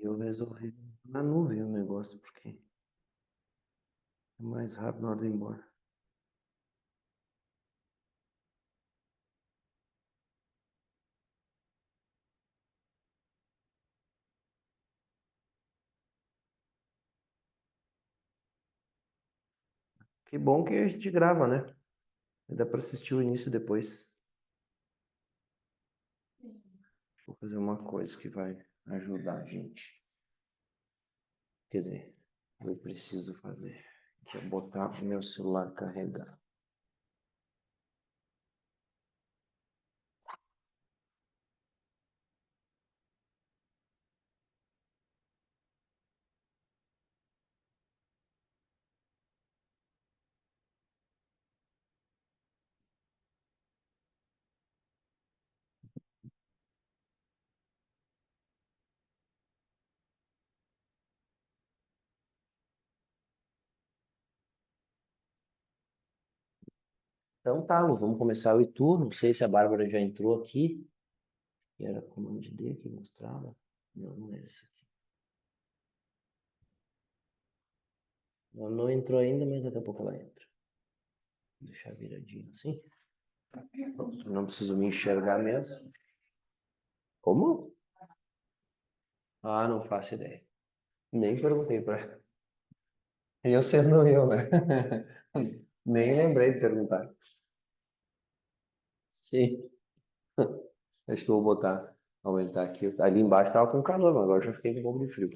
Eu resolvi na nuvem o negócio, porque é mais rápido na hora de ir embora. Que bom que a gente grava, né? Dá para assistir o início depois. Vou fazer uma coisa que vai ajudar a gente. Quer dizer, eu preciso fazer, que é botar o meu celular carregar. Então tá, Lu, vamos começar o tour. Não sei se a Bárbara já entrou aqui. Que era comando D que mostrava. Não, não é essa aqui. Ela não entrou ainda, mas daqui a pouco ela entra. Vou deixar viradinho assim. Pronto, não preciso me enxergar mesmo. Como? Ah, não faço ideia. Nem perguntei pra ela. Eu sendo eu, né? Nem lembrei de perguntar. Sim. Acho que eu vou botar, aumentar aqui. Ali embaixo tava com calor, mas agora já fiquei com um pouco de frio.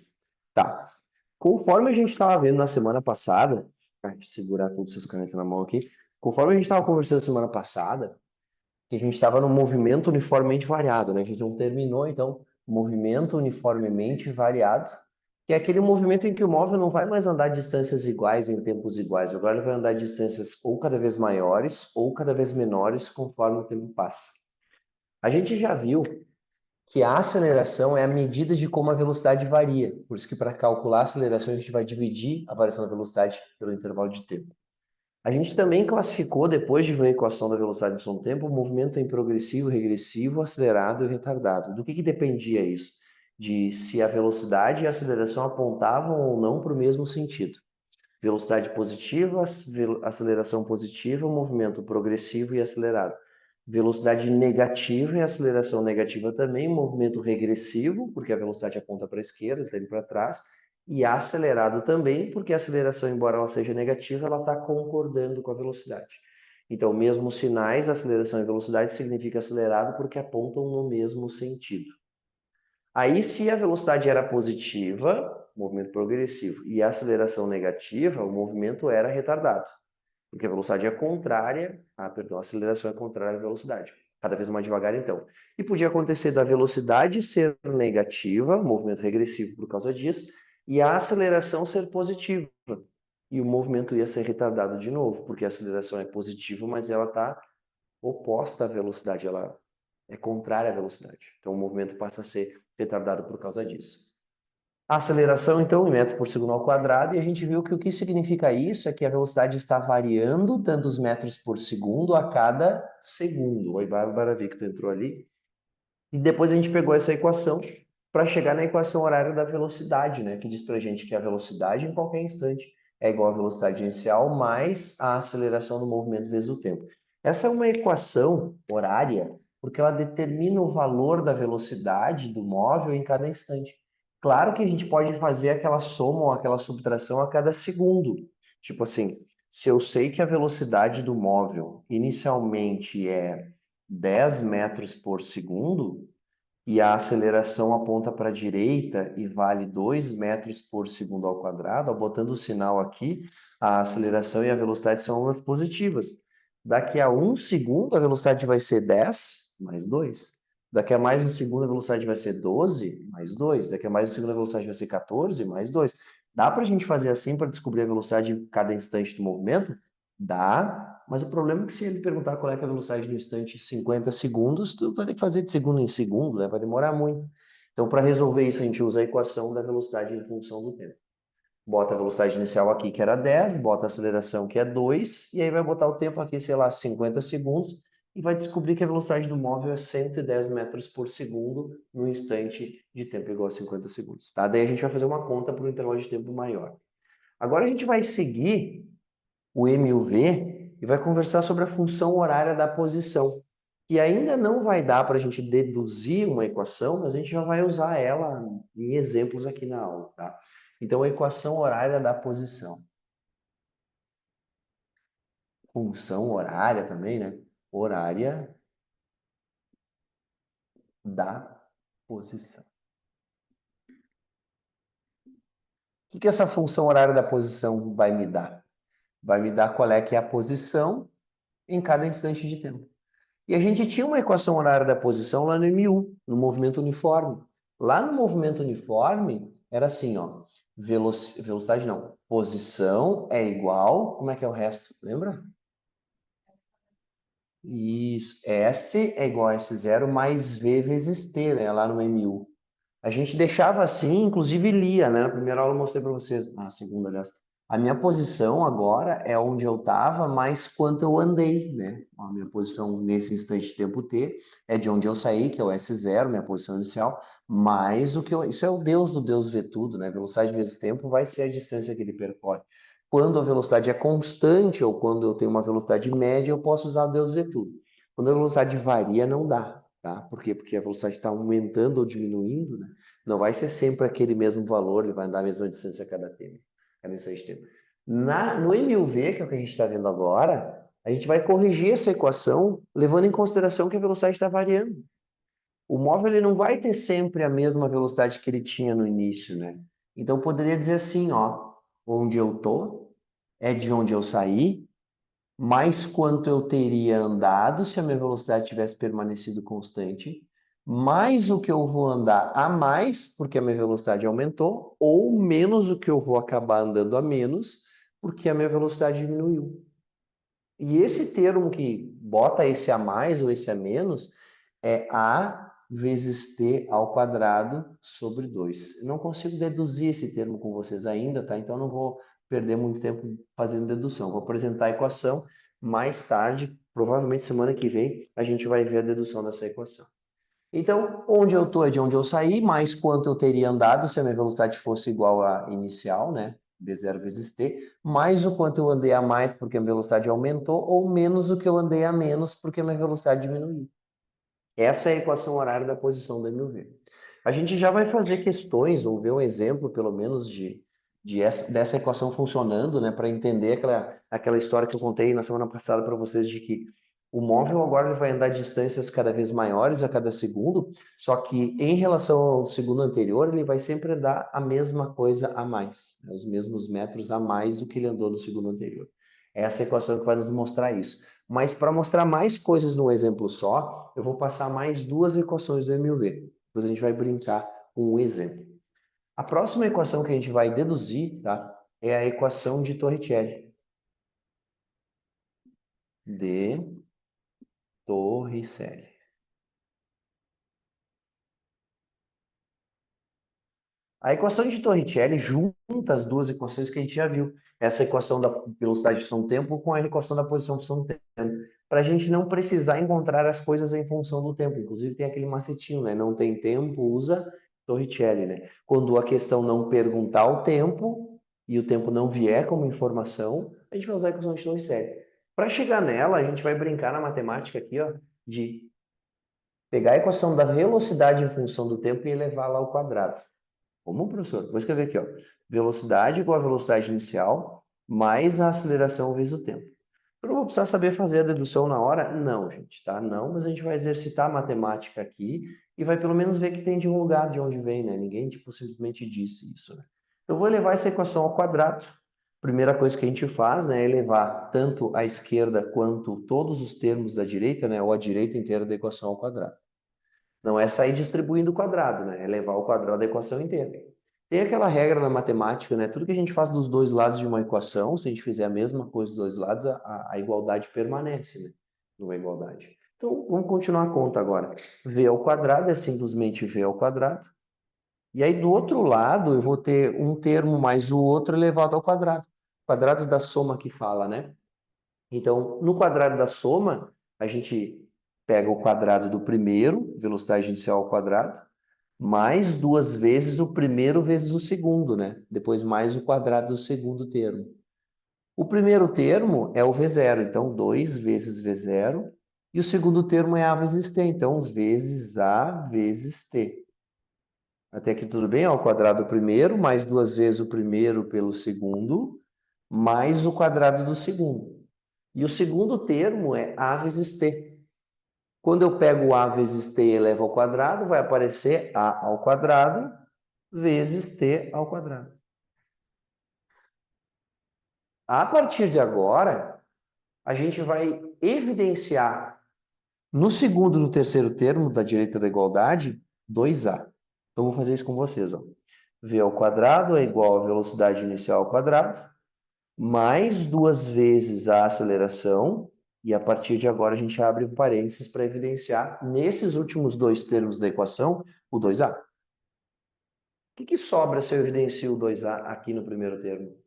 Tá. Conforme a gente estava vendo na semana passada, deixa eu segurar todas essas canetas na mão aqui. Conforme a gente estava conversando semana passada, que a gente estava num movimento uniformemente variado, né? A gente não terminou, então, movimento uniformemente variado, que é aquele movimento em que o móvel não vai mais andar distâncias iguais em tempos iguais, agora ele vai andar distâncias ou cada vez maiores ou cada vez menores conforme o tempo passa. A gente já viu que a aceleração é a medida de como a velocidade varia, por isso que para calcular a aceleração a gente vai dividir a variação da velocidade pelo intervalo de tempo. A gente também classificou, depois de ver a equação da velocidade de som do tempo, o movimento em progressivo, regressivo, acelerado e retardado. Do que dependia isso? De se a velocidade e a aceleração apontavam ou não para o mesmo sentido. Velocidade positiva, aceleração positiva, movimento progressivo e acelerado. Velocidade negativa e aceleração negativa também, movimento regressivo, porque a velocidade aponta para a esquerda, está indo para trás, e acelerado também, porque a aceleração, embora ela seja negativa, ela está concordando com a velocidade. Então, mesmo sinais, aceleração e velocidade significa acelerado porque apontam no mesmo sentido. Aí, se a velocidade era positiva, movimento progressivo, e a aceleração negativa, o movimento era retardado, porque a velocidade é contrária, a aceleração é contrária à velocidade, cada vez mais devagar então. E podia acontecer da velocidade ser negativa, movimento regressivo por causa disso, e a aceleração ser positiva, e o movimento ia ser retardado de novo, porque a aceleração é positiva, mas ela está oposta à velocidade, ela é contrária à velocidade. Então o movimento passa a ser retardado por causa disso. A aceleração, então, em metros por segundo ao quadrado, e a gente viu que o que significa isso é que a velocidade está variando tantos metros por segundo a cada segundo. Oi, Bárbara, vi que tu entrou ali. E depois a gente pegou essa equação para chegar na equação horária da velocidade, né? Que diz para a gente que a velocidade em qualquer instante é igual à velocidade inicial mais a aceleração do movimento vezes o tempo. Essa é uma equação horária porque ela determina o valor da velocidade do móvel em cada instante. Claro que a gente pode fazer aquela soma ou aquela subtração a cada segundo. Tipo assim, se eu sei que a velocidade do móvel inicialmente é 10 metros por segundo e a aceleração aponta para a direita e vale 2 metros por segundo ao quadrado, ó, botando o sinal aqui, a aceleração e a velocidade são ambas positivas. Daqui a 1 segundo a velocidade vai ser 10 mais 2. Daqui a mais 1 segundo a velocidade vai ser 12 mais 2. Daqui a mais 1 segundo a velocidade vai ser 14 mais 2. Dá para a gente fazer assim para descobrir a velocidade em cada instante do movimento? Dá, mas o problema é que se ele perguntar qual é a velocidade no instante 50 segundos, tu vai ter que fazer de segundo em segundo, né? Vai demorar muito. Então, para resolver isso, a gente usa a equação da velocidade em função do tempo. Bota a velocidade inicial aqui, que era 10, bota a aceleração, que é 2, e aí vai botar o tempo aqui, sei lá, 50 segundos, e vai descobrir que a velocidade do móvel é 110 metros por segundo no instante de tempo igual a 50 segundos, tá? Daí a gente vai fazer uma conta para um intervalo de tempo maior. Agora a gente vai seguir o M e o V e vai conversar sobre a função horária da posição, que ainda não vai dar para a gente deduzir uma equação, mas a gente já vai usar ela em exemplos aqui na aula, tá? Então, a equação horária da posição. Função horária também, né? Horária da posição. O que essa função horária da posição vai me dar? Vai me dar qual é que é a posição em cada instante de tempo. E a gente tinha uma equação horária da posição lá no MU, no movimento uniforme. Lá no movimento uniforme, era assim, ó, velocidade não, posição é igual, como é que é o resto? Lembra? Isso, S é igual a S0 mais V vezes T, né, lá no MU. A gente deixava assim, inclusive lia, né? Na primeira aula eu mostrei para vocês, na segunda, aliás. A minha posição agora é onde eu estava, mais quanto eu andei, né? A minha posição nesse instante de tempo t é de onde eu saí, que é o S0, minha posição inicial, mais o que eu... Isso é o Deus do Deus vê tudo, né? Velocidade vezes tempo vai ser a distância que ele percorre. Quando a velocidade é constante ou quando eu tenho uma velocidade média, eu posso usar o Deus vê tudo. Quando a velocidade varia, não dá, tá? Por quê? Porque a velocidade está aumentando ou diminuindo, né? Não vai ser sempre aquele mesmo valor, ele vai andar a mesma distância a cada tempo, cada instante de tempo. No MUV, que é o que a gente está vendo agora, a gente vai corrigir essa equação levando em consideração que a velocidade está variando. O móvel ele não vai ter sempre a mesma velocidade que ele tinha no início, né? Então, eu poderia dizer assim, ó, onde eu tô é de onde eu saí, mais quanto eu teria andado se a minha velocidade tivesse permanecido constante, mais o que eu vou andar a mais, porque a minha velocidade aumentou, ou menos o que eu vou acabar andando a menos, porque a minha velocidade diminuiu. E esse termo que bota esse a mais ou esse a menos é A vezes T ao quadrado sobre 2. Eu não consigo deduzir esse termo com vocês ainda, tá? Então, eu não vou perder muito tempo fazendo dedução. Vou apresentar a equação mais tarde, provavelmente semana que vem, a gente vai ver a dedução dessa equação. Então, onde eu estou é de onde eu saí, mais quanto eu teria andado se a minha velocidade fosse igual à inicial, né? B0 vezes t, mais o quanto eu andei a mais porque a minha velocidade aumentou, ou menos o que eu andei a menos porque a minha velocidade diminuiu. Essa é a equação horária da posição do MUV. A gente já vai fazer questões, ou ver um exemplo, pelo menos, dessa equação funcionando, né, para entender aquela história que eu contei na semana passada para vocês de que o móvel agora ele vai andar distâncias cada vez maiores a cada segundo, só que em relação ao segundo anterior, ele vai sempre andar a mesma coisa a mais, né, os mesmos metros a mais do que ele andou no segundo anterior. Essa é a equação que vai nos mostrar isso. Mas para mostrar mais coisas num exemplo só, eu vou passar mais duas equações do MUV. Depois a gente vai brincar com um exemplo. A próxima equação que a gente vai deduzir, tá, é a equação de Torricelli. De Torricelli. A equação de Torricelli junta as duas equações que a gente já viu. Essa equação da velocidade de função do tempo com a equação da posição de função do tempo. Para a gente não precisar encontrar as coisas em função do tempo. Inclusive tem aquele macetinho, né? Não tem tempo, usa Torricelli, né? Quando a questão não perguntar o tempo e o tempo não vier como informação, a gente vai usar a equação de Torricelli. Para chegar nela, a gente vai brincar na matemática aqui, ó, de pegar a equação da velocidade em função do tempo e elevá-la ao quadrado. Como, professor? Vou escrever aqui, ó. Velocidade igual a velocidade inicial, mais a aceleração vezes o tempo. Eu não vou precisar saber fazer a dedução na hora? Não, gente, tá? Não, mas a gente vai exercitar a matemática aqui e vai pelo menos ver que tem de um lugar de onde vem, né? Ninguém, tipo, simplesmente disse isso, né? Eu vou levar essa equação ao quadrado. Primeira coisa que a gente faz, né, é levar tanto a esquerda quanto todos os termos da direita, né, ou a direita inteira da equação ao quadrado. Não é sair distribuindo o quadrado, né? É levar o quadrado da equação inteira. Tem aquela regra na matemática, né? Tudo que a gente faz dos dois lados de uma equação, se a gente fizer a mesma coisa dos dois lados, a igualdade permanece, né? Numa igualdade. Então, vamos continuar a conta agora. V ao quadrado é simplesmente V ao quadrado. E aí, do outro lado, eu vou ter um termo mais o outro elevado ao quadrado. Quadrado da soma que fala, né? Então, no quadrado da soma, a gente pega o quadrado do primeiro, velocidade inicial ao quadrado, mais duas vezes o primeiro vezes o segundo, né? Depois mais o quadrado do segundo termo. O primeiro termo é o V0, então 2 vezes V0. E o segundo termo é A vezes T, então vezes A vezes T. Até aqui tudo bem? Ao quadrado do primeiro, mais duas vezes o primeiro pelo segundo, mais o quadrado do segundo. E o segundo termo é A vezes T. Quando eu pego A vezes T e elevo ao quadrado, vai aparecer A ao quadrado vezes T ao quadrado. A partir de agora, a gente vai evidenciar no segundo e no terceiro termo da direita da igualdade 2A. Então, vou fazer isso com vocês. Ó. V ao quadrado é igual à velocidade inicial ao quadrado, mais duas vezes a aceleração, e a partir de agora a gente abre um parênteses para evidenciar, nesses últimos dois termos da equação, o 2A. O que sobra se eu evidencio o 2A aqui no primeiro termo?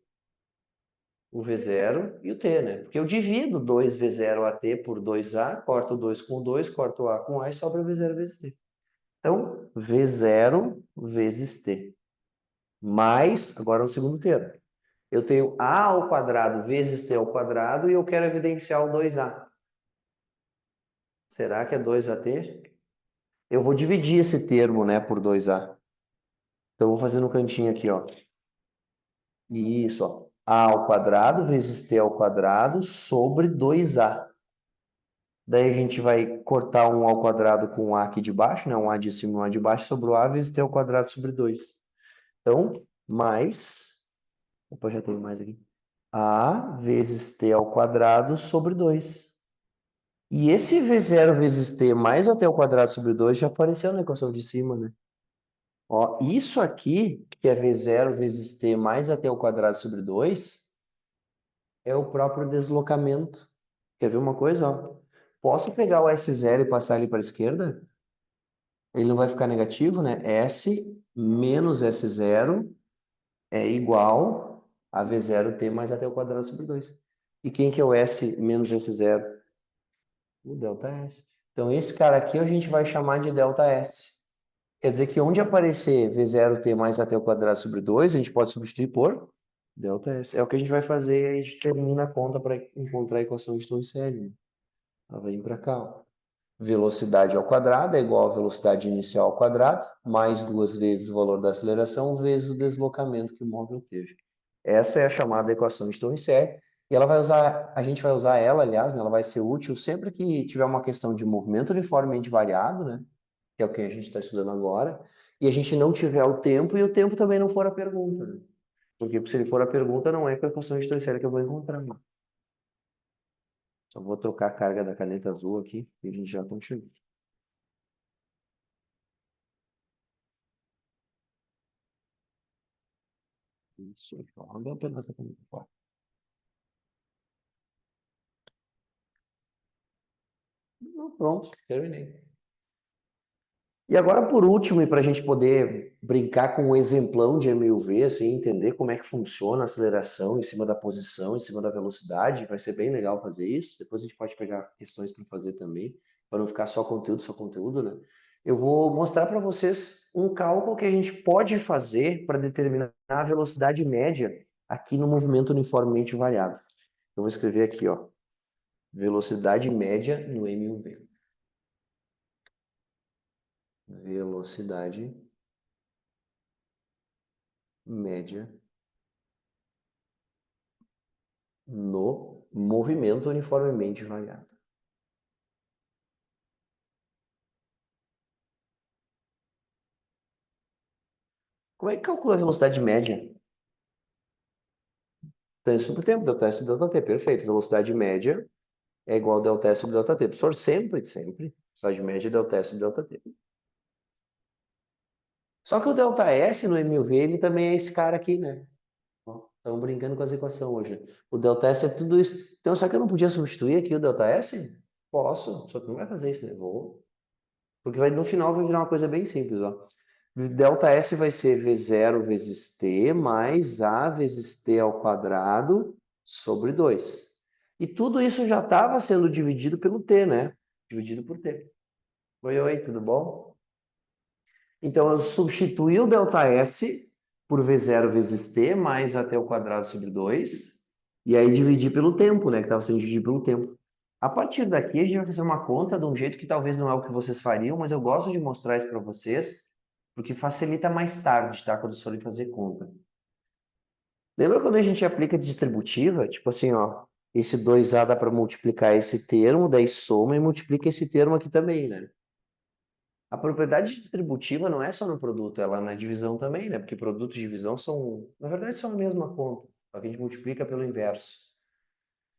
O V0 e o T, né? Porque eu divido 2V0 AT por 2A, corto o 2 com 2, corto o A com A e sobra V0 vezes T. Então, V0 vezes T. Mais, agora no segundo termo. Eu tenho A ao quadrado vezes T ao quadrado e eu quero evidenciar o 2A. Será que é 2AT? Eu vou dividir esse termo, né, por 2A. Então, eu vou fazer no cantinho aqui, ó. Isso, ó. A ao quadrado vezes T ao quadrado sobre 2A. Daí a gente vai cortar um ao quadrado com um A aqui de baixo, né? Um A de cima e um A de baixo, sobrou A vezes T ao quadrado sobre 2. Então, mais... Opa, já tenho mais aqui. A vezes T ao quadrado sobre 2. E esse V0 vezes T mais a T ao quadrado sobre 2 já apareceu na equação de cima, né? Ó, isso aqui, que é V0 vezes T mais a T ao quadrado sobre 2, é o próprio deslocamento. Quer ver uma coisa? Ó? Posso pegar o S0 e passar ele para a esquerda? Ele não vai ficar negativo, né? S menos S0 é igual a V0T mais a T ao quadrado sobre 2. E quem que é o S menos S0? O ΔS. Então, esse cara aqui a gente vai chamar de ΔS. Quer dizer que onde aparecer V0T mais a T ao quadrado sobre 2, a gente pode substituir por ΔS. É o que a gente vai fazer e a gente termina a conta para encontrar a equação de Torricelli. Ela vem para cá, ó. Velocidade ao quadrado é igual à velocidade inicial ao quadrado, mais duas vezes o valor da aceleração, vezes o deslocamento que o móvel teve. Essa é a chamada equação de Torricelli, e ela vai usar, a gente vai usar ela, aliás, né, ela vai ser útil sempre que tiver uma questão de movimento uniformemente variado, né, que é o que a gente está estudando agora, e a gente não tiver o tempo, e o tempo também não for a pergunta, né? Porque se ele for a pergunta, não é com a equação de Torricelli que eu vou encontrar. Né? Só vou trocar a carga da caneta azul aqui, e a gente já continua. Isso, joga apenas a caneta fora. Pronto, terminei. E agora, por último, e para a gente poder brincar com um exemplão de MUV, assim, entender como é que funciona a aceleração em cima da posição, em cima da velocidade, vai ser bem legal fazer isso. Depois a gente pode pegar questões para fazer também, para não ficar só conteúdo, né? Eu vou mostrar para vocês um cálculo que a gente pode fazer para determinar a velocidade média aqui no movimento uniformemente variado. Eu vou escrever aqui, ó, velocidade média no MUV. Velocidade média no movimento uniformemente variado. Como é que calcula a velocidade média? T sobre tempo, delta S sobre delta T. Perfeito. Velocidade média é igual a delta S sobre delta T. Professor, sempre. Velocidade média é delta S sobre delta T. Só que o delta S no MUV, ele também é esse cara aqui, né? Estamos brincando com as equações hoje. O delta S é tudo isso. Então, só que eu não podia substituir aqui o delta S? Posso, só que não vai fazer isso, né? Vou. Porque no final vai virar uma coisa bem simples, ó. Delta S vai ser V0 vezes T mais A vezes T ao quadrado sobre 2. E tudo isso já estava sendo dividido pelo t, né? Dividido por t. Oi, tudo bom? Então, eu substituí o ΔS por V0 vezes t mais até o quadrado sobre 2. E aí dividi pelo tempo, né? Que estava sendo dividido pelo tempo. A partir daqui, a gente vai fazer uma conta de um jeito que talvez não é o que vocês fariam, mas eu gosto de mostrar isso para vocês, porque facilita mais tarde, tá? Quando vocês forem fazer conta. Lembra quando a gente aplica distributiva? Tipo assim, ó, esse 2A dá para multiplicar esse termo, daí soma e multiplica esse termo aqui também, né? A propriedade distributiva não é só no produto, ela é na divisão também, né? Porque produto e divisão são, na verdade, são a mesma conta, só que a gente multiplica pelo inverso.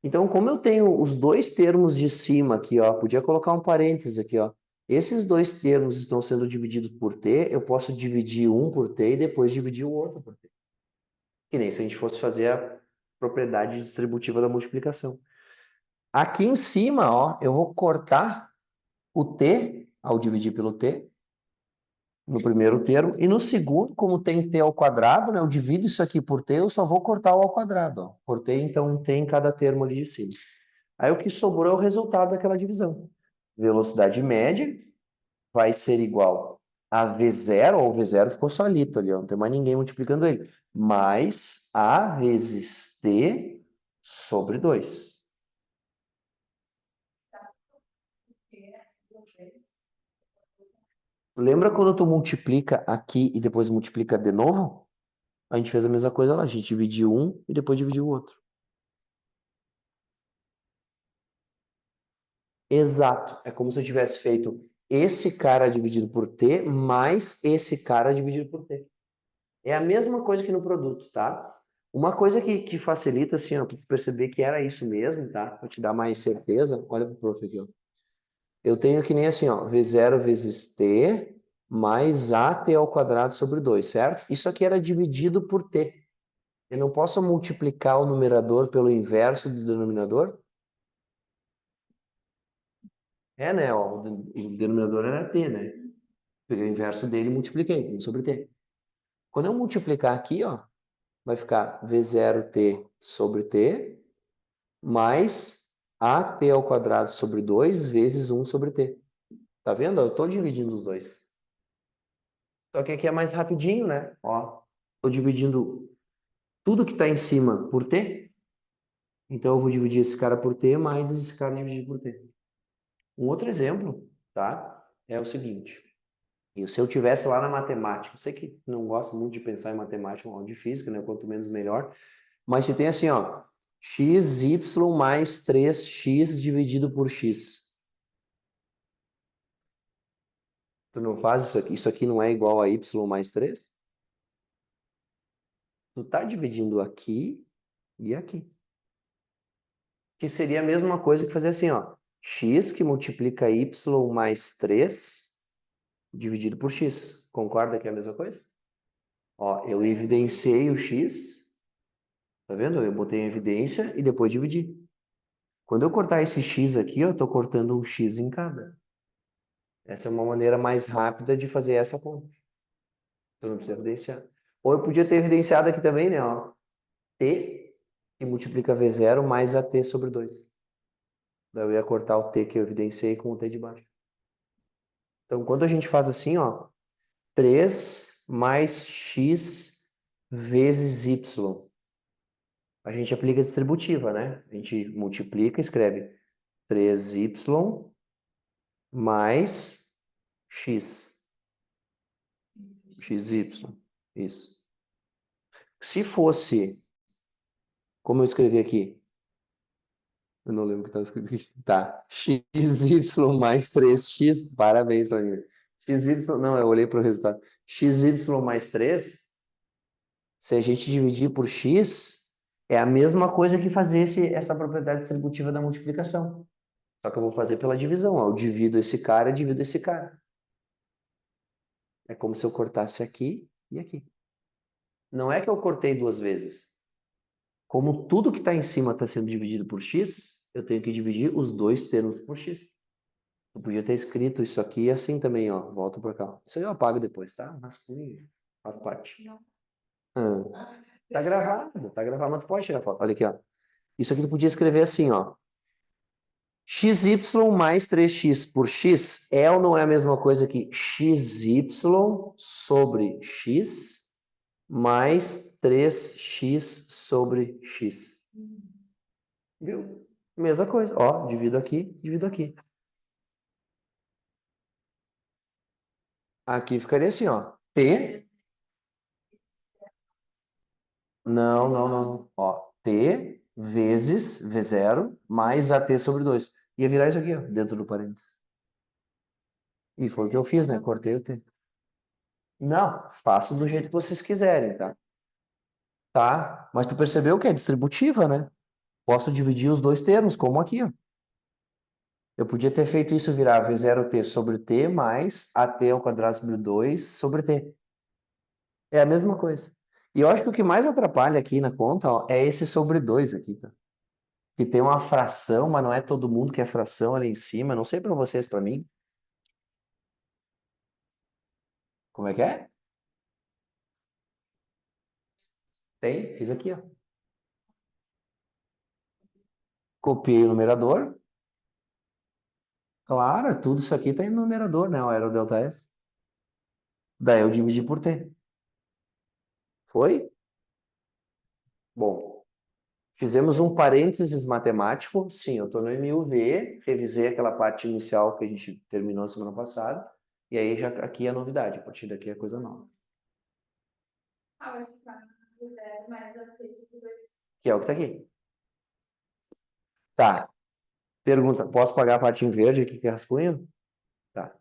Então, como eu tenho os dois termos de cima aqui, ó, podia colocar um parênteses aqui, ó. Esses dois termos estão sendo divididos por t, eu posso dividir um por t e depois dividir o outro por t. Que nem se a gente fosse fazer a propriedade distributiva da multiplicação. Aqui em cima, ó, eu vou cortar o t ao dividir pelo t, no primeiro termo, e no segundo, como tem t ao quadrado, né, eu divido isso aqui por t, eu só vou cortar o ao quadrado, ó. Cortei, então, um t em cada termo ali de cima. Aí o que sobrou é o resultado daquela divisão. Velocidade média vai ser igual a V0, ou V0 ficou solito ali, ó, não tem mais ninguém multiplicando ele, mais A vezes T sobre 2. Lembra quando tu multiplica aqui e depois multiplica de novo? A gente fez a mesma coisa lá, a gente dividiu um e depois dividiu o outro. Exato. É como se eu tivesse feito esse cara dividido por T mais esse cara dividido por T. É a mesma coisa que no produto, tá? Uma coisa que facilita, assim, ó, pra tu perceber que era isso mesmo, tá? Pra te dar mais certeza, olha pro prof aqui, ó. Eu tenho que nem assim, ó, V0 vezes T mais AT ao quadrado sobre 2, certo? Isso aqui era dividido por T. Eu não posso multiplicar o numerador pelo inverso do denominador? É, né? Ó, o denominador era T, né? Peguei o inverso dele e multipliquei, 1 sobre T. Quando eu multiplicar aqui, ó, vai ficar V0T sobre T mais AT ao quadrado sobre 2 vezes 1 sobre T. Tá vendo? Eu estou dividindo os dois. Só que aqui é mais rapidinho, né? Ó, estou dividindo tudo que está em cima por T. Então eu vou dividir esse cara por T mais esse cara dividido por T. Um outro exemplo, tá? É o seguinte. E se eu tivesse lá na matemática, eu sei que não gosta muito de pensar em matemática, ou de física, né? Quanto menos melhor. Mas se tem assim, ó, xy mais 3x dividido por x. Tu não faz isso aqui? Isso aqui não é igual a y mais 3? Tu tá dividindo aqui e aqui. Que seria a mesma coisa que fazer assim, ó. X que multiplica y mais 3 dividido por x. Concorda que é a mesma coisa? Ó, eu evidenciei o x, tá vendo? Eu botei em evidência e depois dividi. Quando eu cortar esse x aqui, eu tô cortando um x em cada. Essa é uma maneira mais rápida de fazer essa conta. Eu não preciso evidenciar. Ou eu podia ter evidenciado aqui também, né? Ó, t que multiplica v0 mais a t sobre 2. Daí eu ia cortar o t que eu evidenciei com o t de baixo. Então, quando a gente faz assim, ó, 3 mais x vezes y, a gente aplica a distributiva, né? A gente multiplica, escreve 3y mais x, xy, isso. Se fosse, como eu escrevi aqui, eu não lembro o que estava escrito aqui. Tá, xy mais 3x, parabéns, Vladimir. XY, não, eu olhei para o resultado. XY mais 3, se a gente dividir por x, é a mesma coisa que fazer essa propriedade distributiva da multiplicação. Só que eu vou fazer pela divisão, ó. Eu divido esse cara e divido esse cara. É como se eu cortasse aqui e aqui. Não é que eu cortei duas vezes. Como tudo que está em cima está sendo dividido por x, eu tenho que dividir os dois termos por x. Eu podia ter escrito isso aqui assim também, ó. Volta para cá. Isso aí eu apago depois, tá? Mas faz parte. Ah, tá gravado, mas tu pode tirar foto. Olha aqui, ó. Isso aqui tu podia escrever assim, ó. XY mais 3x por x é ou não é a mesma coisa que XY sobre x mais 3x sobre x. Viu? Mesma coisa. Ó, divido aqui, divido aqui. Aqui ficaria assim, ó. T. Não, não, não, não. Ó, T vezes V0 mais AT sobre 2. Ia virar isso aqui, ó, dentro do parênteses. E foi o que eu fiz, né? Cortei o T. Não, faço do jeito que vocês quiserem, tá? Tá? Mas tu percebeu que é distributiva, né? Posso dividir os dois termos, como aqui, ó. Eu podia ter feito isso virar V0T sobre T mais AT ao quadrado sobre 2 sobre T. É a mesma coisa. E eu acho que o que mais atrapalha aqui na conta, ó, é esse sobre 2 aqui, tá? Que tem uma fração, mas não é todo mundo que é fração ali em cima. Não sei pra vocês, pra mim. Como é que é? Tem, fiz aqui, ó. Copiei o numerador. Claro, tudo isso aqui tá no numerador, né? O era o delta S. Daí eu dividi por T. Foi? Bom, fizemos um parênteses matemático. Sim, eu estou no MUV, revisei aquela parte inicial que a gente terminou semana passada. E aí já aqui é a novidade. A partir daqui é coisa nova. Que é o que está aqui. Tá. Pergunta: posso pagar a parte em verde aqui que é rascunho? Tá.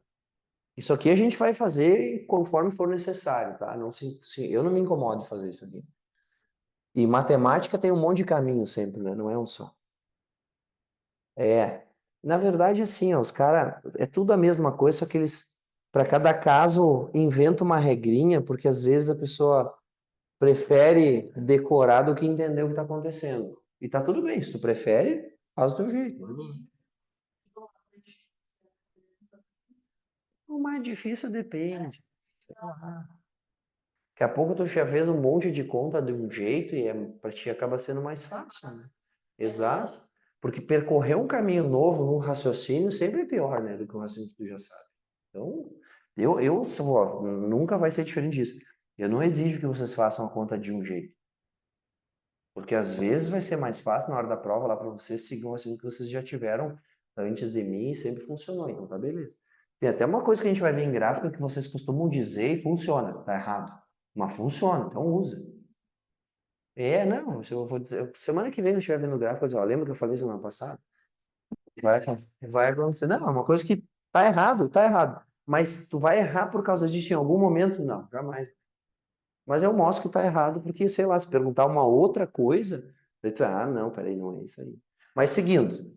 Isso aqui a gente vai fazer conforme for necessário, tá? Não eu não me incomodo de fazer isso aqui. E matemática tem um monte de caminho sempre, né? Não é um só. É, na verdade, assim, ó, os caras, é tudo a mesma coisa, só que eles, para cada caso, inventam uma regrinha, porque às vezes a pessoa prefere decorar do que entender o que está acontecendo. E tá tudo bem, se tu prefere, faz do teu jeito. O mais difícil depende. Sei lá. Daqui a pouco tu já fez um monte de conta de um jeito e para ti acaba sendo mais fácil, né? Exato. Porque percorrer um caminho novo num raciocínio sempre é pior, né, do que um raciocínio que tu já sabe. Então, nunca vai ser diferente disso. Eu não exijo que vocês façam a conta de um jeito, porque às vezes vai ser mais fácil na hora da prova lá para vocês seguir um raciocínio que vocês já tiveram antes de mim e sempre funcionou, então tá beleza. Tem até uma coisa que a gente vai ver em gráfico que vocês costumam dizer e funciona, tá errado. Mas funciona, então usa. É, não, se eu vou dizer, semana que vem eu estiver vendo gráfico, eu vou dizer, ó, lembra que eu falei semana passada? Vai, vai acontecer. Não, é uma coisa que tá errado, tá errado. Mas tu vai errar por causa disso em algum momento? Não, jamais. Mas eu mostro que tá errado porque, sei lá, se perguntar uma outra coisa, daí tu, não, peraí, não é isso aí. Mas seguindo,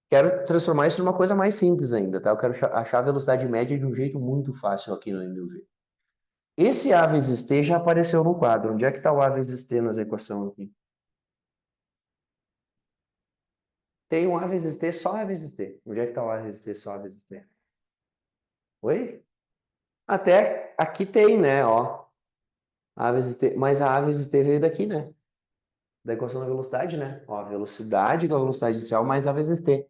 quero transformar isso numa coisa mais simples ainda, tá? Eu quero achar a velocidade média de um jeito muito fácil aqui no MUV. Esse A vezes T já apareceu no quadro. Onde é que está o A vezes T nas equações aqui? Tem um A vezes T, só A vezes T. Onde é que está o A vezes T, só A vezes T? Oi? Até aqui tem, né, ó. A vezes T, mas a A vezes T veio daqui, né? Da equação da velocidade, né? Ó, a velocidade com a velocidade inicial mais A vezes T.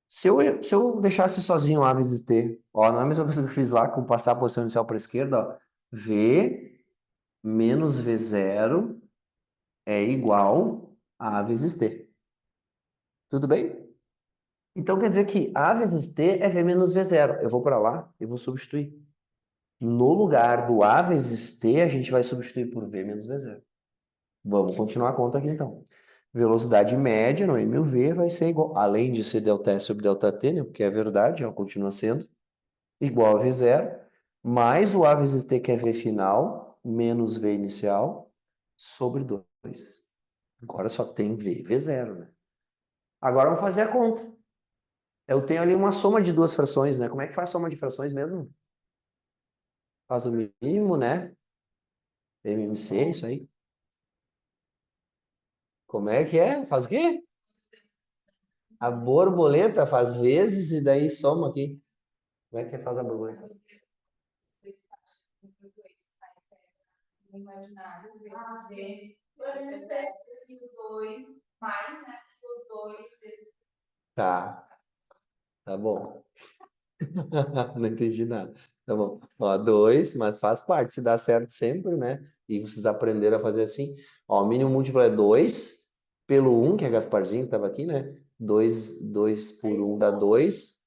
Se eu deixasse sozinho A vezes T, ó, não é a mesma coisa que eu fiz lá com passar a posição inicial para a esquerda, ó. V menos V0 é igual a A vezes T. Tudo bem? Então quer dizer que A vezes T é V menos V0. Eu vou para lá e vou substituir. No lugar do A vezes T, a gente vai substituir por V menos V0. Vamos continuar a conta aqui então. Velocidade média no MUV vai ser igual, além de ser ΔS sobre ΔT, né, porque é verdade, ela continua sendo, igual a V0, mais o A vezes T, que é V final, menos V inicial, sobre 2. Agora só tem V, V0, né? Agora vamos fazer a conta. Eu tenho ali uma soma de duas frações, né? Como é que faz a soma de frações mesmo? Faz o mínimo, né? MMC, isso aí. Como é que é? Faz o quê? A borboleta faz vezes e daí soma aqui. Como é que faz a borboleta? Tá, tá bom. Não entendi nada. Tá bom. Ó, 2, mas faz parte. Se dá certo sempre, né? E vocês aprenderam a fazer assim. Ó, o mínimo múltiplo é 2 pelo um que é Gasparzinho, que estava aqui, né? Dois por um dá 2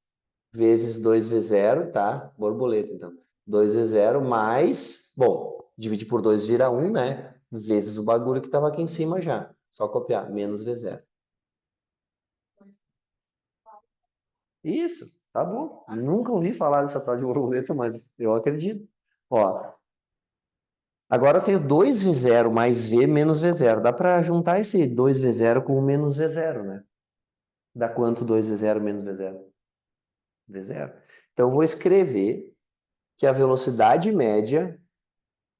vezes 2 vezes zero, tá? Borboleta, então. 2 vezes zero mais... Bom, dividir por 2 vira um, né? Vezes o bagulho que estava aqui em cima já. Só copiar. Menos v zero. Isso, tá bom. Nunca ouvi falar dessa tal de borboleta, mas eu acredito. Ó, agora eu tenho 2v0 mais v menos v0. Dá para juntar esse 2v0 com o menos v0, né? Dá quanto 2v0 menos v0? V0. Então eu vou escrever que a velocidade média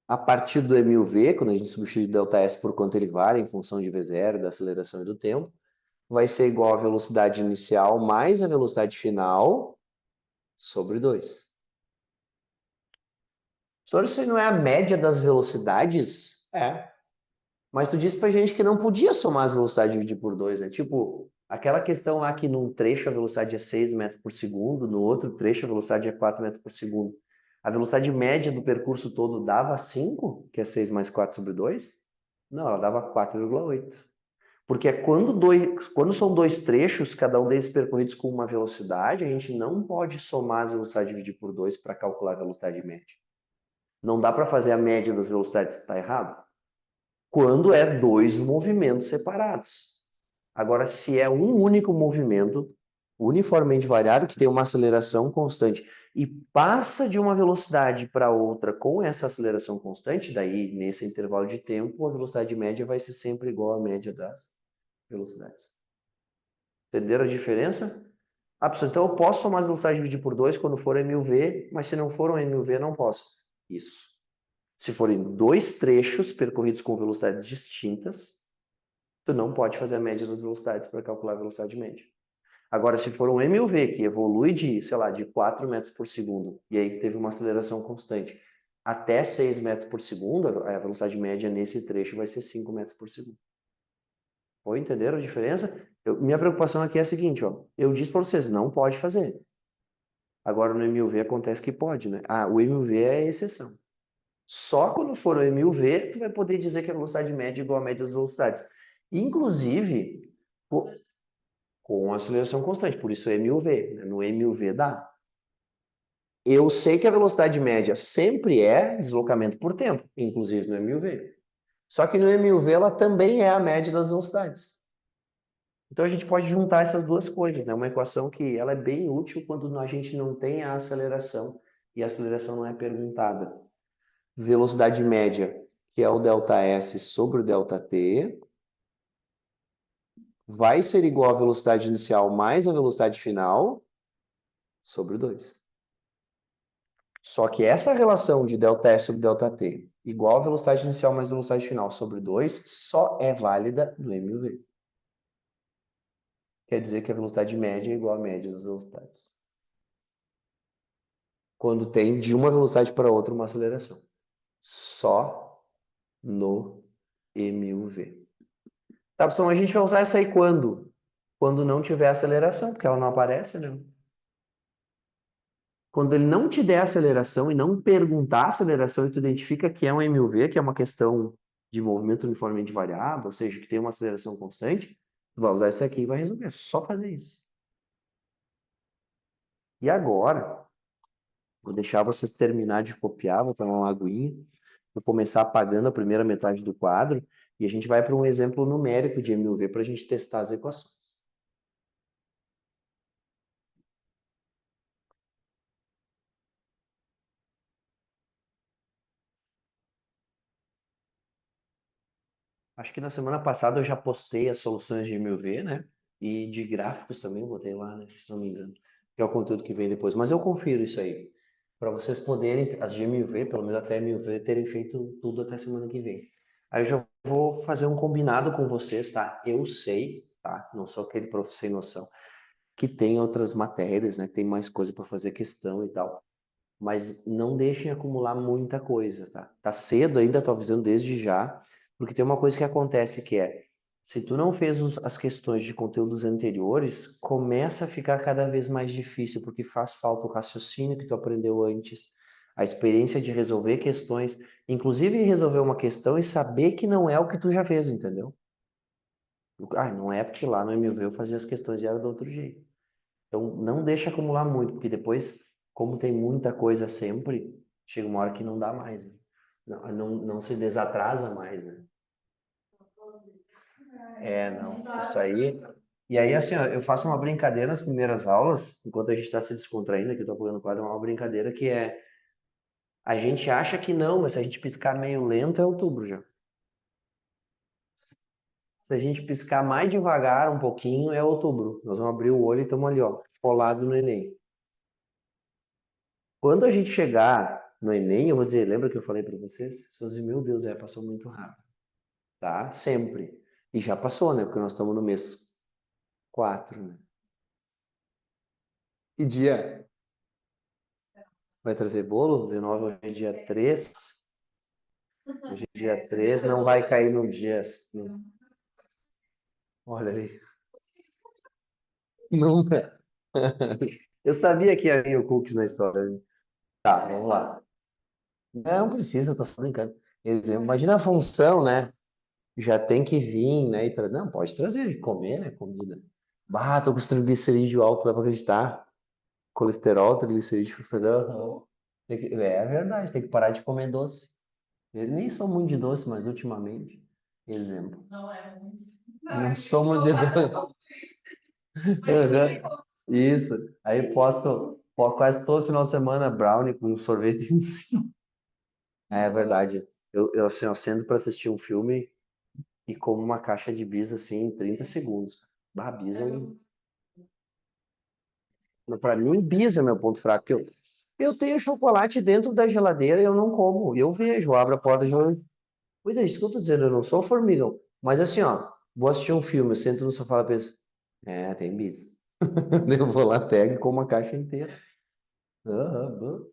a partir do mil_v, quando a gente substitui ΔS por quanto ele vale em função de v0, da aceleração e do tempo, vai ser igual à velocidade inicial mais a velocidade final sobre 2. Professor, isso não é a média das velocidades? É. Mas tu disse pra gente que não podia somar as velocidades e dividir por 2, né? Tipo, aquela questão lá que num trecho a velocidade é 6 metros por segundo, no outro trecho a velocidade é 4 metros por segundo. A velocidade média do percurso todo dava 5, que é 6 mais 4 sobre 2? Não, ela dava 4,8. Porque é quando são dois trechos, cada um deles percorridos com uma velocidade, a gente não pode somar as velocidades e dividir por 2 para calcular a velocidade média. Não dá para fazer a média das velocidades, está errado? Quando é dois movimentos separados. Agora, se é um único movimento uniformemente variado, que tem uma aceleração constante, e passa de uma velocidade para outra com essa aceleração constante, daí, nesse intervalo de tempo, a velocidade média vai ser sempre igual à média das velocidades. Entenderam a diferença? Ah, pessoal, então eu posso somar as velocidades e dividir por 2 quando for mil_v, mas se não for mil_v, não posso. Isso. Se forem dois trechos percorridos com velocidades distintas, tu não pode fazer a média das velocidades para calcular a velocidade média. Agora, se for um mil_v que evolui de, sei lá, de 4 metros por segundo, e aí teve uma aceleração constante, até 6 metros por segundo, a velocidade média nesse trecho vai ser 5 metros por segundo. Ou entenderam a diferença? Minha preocupação aqui é a seguinte, ó. Eu disse para vocês, não pode fazer. Agora no mil_v acontece que pode, né? Ah, o mil_v é a exceção. Só quando for o mil_v, tu vai poder dizer que a velocidade média é igual à média das velocidades. Inclusive, com aceleração constante, por isso é mil_v, né? No mil_v dá. Eu sei que a velocidade média sempre é deslocamento por tempo, inclusive no mil_v. Só que no mil_v ela também é a média das velocidades. Então a gente pode juntar essas duas coisas, né? Uma equação que ela é bem útil quando a gente não tem a aceleração e a aceleração não é perguntada. Velocidade média, que é o ΔS sobre o ΔT, vai ser igual à velocidade inicial mais a velocidade final sobre 2. Só que essa relação de ΔS sobre ΔT igual à velocidade inicial mais velocidade final sobre 2 só é válida no mil_v. Quer dizer que a velocidade média é igual à média das velocidades. Quando tem de uma velocidade para outra uma aceleração. Só no mil_v. Tá, pessoal, a gente vai usar essa aí quando? Quando não tiver aceleração, porque ela não aparece, né? Quando ele não te der aceleração e não perguntar a aceleração e tu identifica que é um mil_v, que é uma questão de movimento uniformemente variável, ou seja, que tem uma aceleração constante, tu vai usar esse aqui e vai resolver. É só fazer isso. E agora, vou deixar vocês terminar de copiar, vou tomar uma aguinha, vou começar apagando a primeira metade do quadro e a gente vai para um exemplo numérico de mil_v para a gente testar as equações. Acho que na semana passada eu já postei as soluções de mil_v, né? E de gráficos também, botei lá, né? Se não me engano. Que é o conteúdo que vem depois. Mas eu confiro isso aí. Para vocês poderem, as de mil_v, pelo menos até mil_v, terem feito tudo até semana que vem. Aí eu já vou fazer um combinado com vocês, tá? Eu sei, tá? Não sou aquele prof sem noção, que tem outras matérias, né? Que tem mais coisa para fazer questão e tal. Mas não deixem acumular muita coisa, tá? Tá cedo ainda, tô avisando desde já, porque tem uma coisa que acontece que é Se tu não fez as questões de conteúdos anteriores, começa a ficar cada vez mais difícil, porque faz falta o raciocínio que tu aprendeu antes, a experiência de resolver questões, inclusive resolver uma questão e saber que não é o que tu já fez, entendeu? Ah, não é porque lá no MV eu fazia as questões e era do outro jeito. Então, não deixa acumular muito, porque depois, como tem muita coisa sempre, chega uma hora que não dá mais, né? Não se desatrasa mais, né? É, não. Isso aí. E aí, assim, ó, eu faço uma brincadeira nas primeiras aulas, enquanto a gente está se descontraindo, que eu tô apoiando o quadro, uma brincadeira que é, a gente acha que não, mas se a gente piscar meio lento é outubro já. Se a gente piscar mais devagar um pouquinho é outubro. Nós vamos abrir o olho e estamos ali, ó, colado no Enem. Quando a gente chegar no Enem, eu vou dizer, lembra que eu falei para vocês? Vocês vão dizer, meu Deus, passou muito rápido, tá? Sempre. E já passou, né? Porque nós estamos no mês 4, né? Que dia? Vai trazer bolo? 19, hoje é dia 3. Hoje é dia 3, não vai cair no dia. Olha ali. Nunca. Eu sabia que ia vir o cookies na história, né? Tá, vamos lá. Não precisa, tô só brincando. Exemplo, imagina a função, né? Já tem que vir, né? Não, pode trazer, comer, né? Comida. Bah, tô com os triglicerídeos altos, dá pra acreditar. Colesterol, triglicerídeo, fazer. Aham. É verdade, tem que parar de comer doce. Eu nem sou muito de doce, mas ultimamente, exemplo. Não sou muito de doce. Aham. Isso. Aí posto quase todo final de semana brownie com sorvete em cima. É verdade. Eu assim, eu sento pra assistir um filme e como uma caixa de bis assim em 30 segundos. Bah, bis é um... Pra mim, bis é meu ponto fraco. Eu tenho chocolate dentro da geladeira e eu não como. Eu vejo, abro a porta de novo. Pois é, isso que eu tô dizendo, eu não sou formigão. Mas assim, ó, vou assistir um filme, eu sento no sofá e penso, tem bis. Daí eu vou lá, pego e como a caixa inteira. Aham, aham.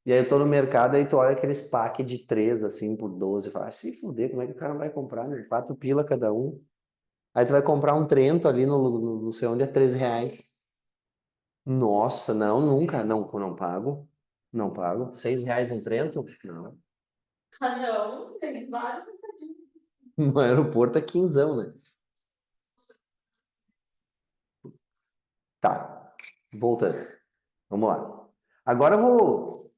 E aí eu tô no mercado, aí tu olha aqueles pack de 3 assim, por 12 fala, se fuder, como é que o cara vai comprar, né? 4 pila cada um. Aí tu vai comprar um Trento ali não sei onde, é 13 reais. Nossa, não, nunca, não pago. Não pago. 6 reais um Trento? Não. Ah, não, tem vários mercadinhos. No aeroporto é quinzão, né? Tá, voltando. Vamos lá. Agora eu vou.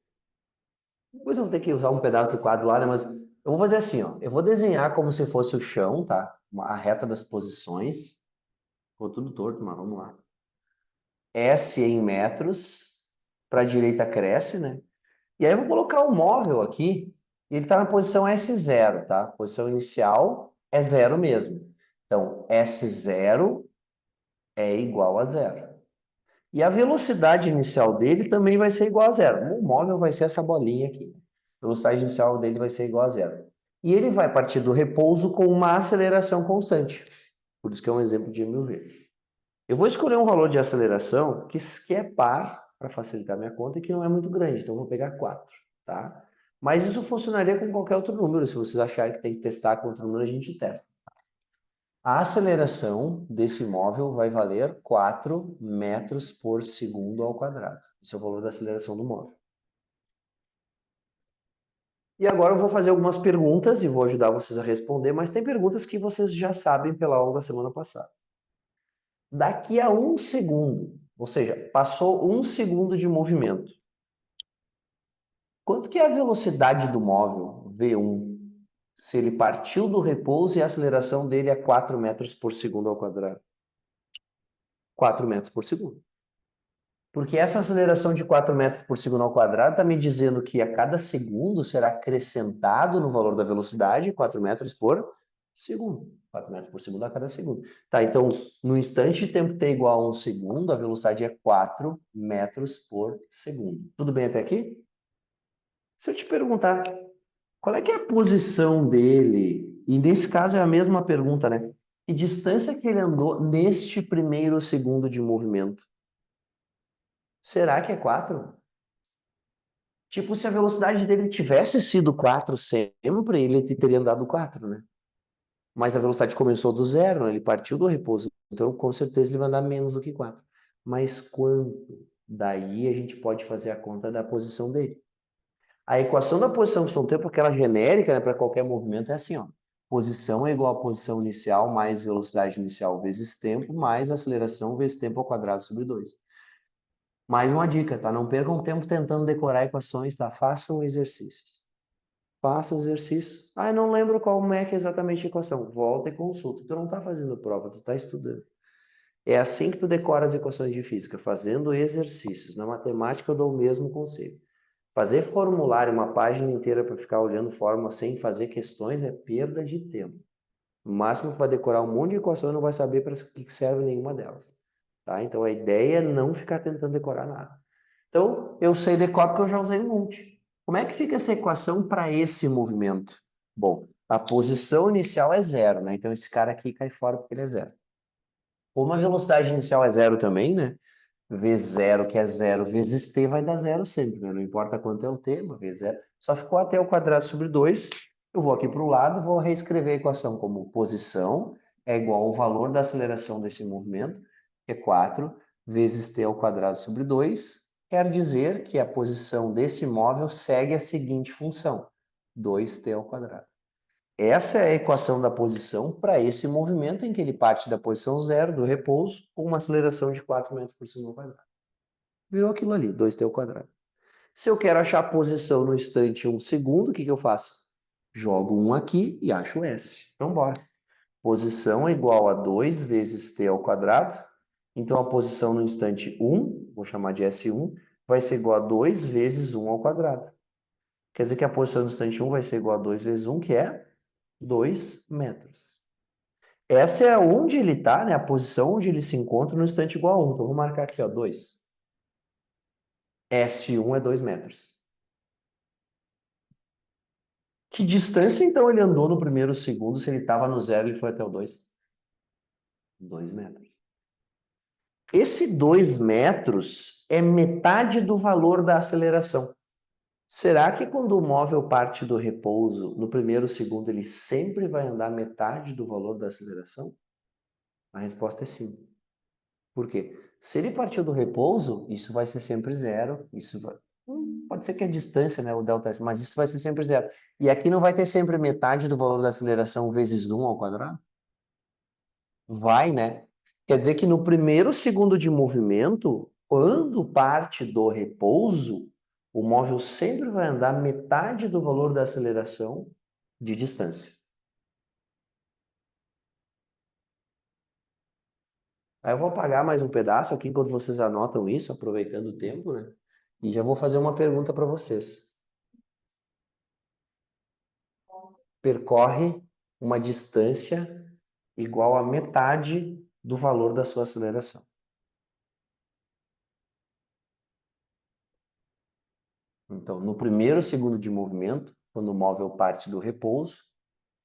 Depois eu vou ter que usar um pedaço do quadro lá, né? Mas eu vou fazer assim, ó. Eu vou desenhar como se fosse o chão, tá? A reta das posições. Ficou tudo torto, mas vamos lá. S em metros. Para a direita cresce, né? E aí eu vou colocar o móvel aqui. E ele está na posição S0, tá? Posição inicial é zero mesmo. Então, S0 é igual a zero. E a velocidade inicial dele também vai ser igual a zero. O móvel vai ser essa bolinha aqui. A velocidade inicial dele vai ser igual a zero. E ele vai partir do repouso com uma aceleração constante. Por isso que é um exemplo de MUV. Eu vou escolher um valor de aceleração que é par, para facilitar minha conta, e que não é muito grande. Então, eu vou pegar 4, tá? Mas isso funcionaria com qualquer outro número. Se vocês acharem que tem que testar com outro número, a gente testa. A aceleração desse móvel vai valer 4 metros por segundo ao quadrado. Esse é o valor da aceleração do móvel. E agora eu vou fazer algumas perguntas e vou ajudar vocês a responder, mas tem perguntas que vocês já sabem pela aula da semana passada. Daqui a um segundo, ou seja, passou um segundo de movimento. Quanto que é a velocidade do móvel V1? Se ele partiu do repouso e a aceleração dele é 4 metros por segundo ao quadrado. 4 metros por segundo. Porque essa aceleração de 4 metros por segundo ao quadrado está me dizendo que a cada segundo será acrescentado no valor da velocidade 4 metros por segundo. 4 metros por segundo a cada segundo. Tá, então, no instante de tempo t igual a 1 segundo, a velocidade é 4 metros por segundo. Tudo bem até aqui? Se eu te perguntar, qual é que é a posição dele? E nesse caso é a mesma pergunta, né? Que distância que ele andou neste primeiro segundo de movimento? Será que é 4? Tipo, se a velocidade dele tivesse sido 4 sempre, ele teria andado 4, né? mas a velocidade começou do zero, né? Ele partiu do repouso. Então, com certeza, ele vai andar menos do que 4. Mas quanto? Daí a gente pode fazer a conta da posição dele. A equação da posição y tempo, aquela genérica, né, para qualquer movimento, é assim, ó. Posição é igual a posição inicial mais velocidade inicial vezes tempo, mais aceleração vezes tempo ao quadrado sobre 2. Mais uma dica, tá? Não percam tempo tentando decorar equações, tá? Façam exercícios. Faça o exercício. Ah, eu não lembro como é que é exatamente a equação. Volta e consulta. Tu não tá fazendo prova, tu tá estudando. É assim que tu decora as equações de física, fazendo exercícios. Na matemática eu dou o mesmo conselho. Fazer formulário uma página inteira para ficar olhando fórmula sem fazer questões é perda de tempo. No máximo tu vai decorar um monte de equação e não vai saber para que serve nenhuma delas. Tá? Então a ideia é não ficar tentando decorar nada. Então, eu sei decorar porque eu já usei um monte. Como é que fica essa equação para esse movimento? Bom, a posição inicial é zero, né? Então esse cara aqui cai fora porque ele é zero. Como a velocidade inicial é zero também, né? V0, que é zero vezes t, vai dar zero sempre, né? Não importa quanto é o t, mas V0. Só ficou até o quadrado sobre 2. Eu vou aqui para o lado, vou reescrever a equação como posição é igual ao valor da aceleração desse movimento, que é 4 vezes t ao quadrado sobre 2. Quer dizer que a posição desse móvel segue a seguinte função, 2t ao quadrado. Essa é a equação da posição para esse movimento em que ele parte da posição zero, do repouso, com uma aceleração de 4 metros por segundo ao quadrado. Virou aquilo ali, 2t ao quadrado. Se eu quero achar a posição no instante 1 segundo, o que eu faço? Jogo 1 aqui e acho S. Então, bora. Posição é igual a 2 vezes t ao quadrado. Então, a posição no instante 1, vou chamar de S1, vai ser igual a 2 vezes 1 ao quadrado. Quer dizer que a posição no instante 1 vai ser igual a 2 vezes 1, que é 2 metros. Essa é onde ele está, né? A posição onde ele se encontra no instante igual a 1. Então, vou marcar aqui, ó, 2. S1 é 2 metros. Que distância, então, ele andou no primeiro segundo? Se ele estava no zero, ele foi até o 2? 2 metros. Esse 2 metros é metade do valor da aceleração. Será que quando o móvel parte do repouso, no primeiro segundo, ele sempre vai andar metade do valor da aceleração? A resposta é sim. Por quê? Se ele partiu do repouso, isso vai ser sempre zero. Isso vai... Pode ser que a distância, né, o delta S, mas isso vai ser sempre zero. E aqui não vai ter sempre metade do valor da aceleração vezes 1 ao quadrado? Vai, né? Quer dizer que no primeiro segundo de movimento, quando parte do repouso, o móvel sempre vai andar metade do valor da aceleração de distância. Aí eu vou apagar mais um pedaço aqui enquanto vocês anotam isso, aproveitando o tempo, né? E já vou fazer uma pergunta para vocês. Percorre uma distância igual a metade do valor da sua aceleração. Então, no primeiro segundo de movimento, quando o móvel parte do repouso,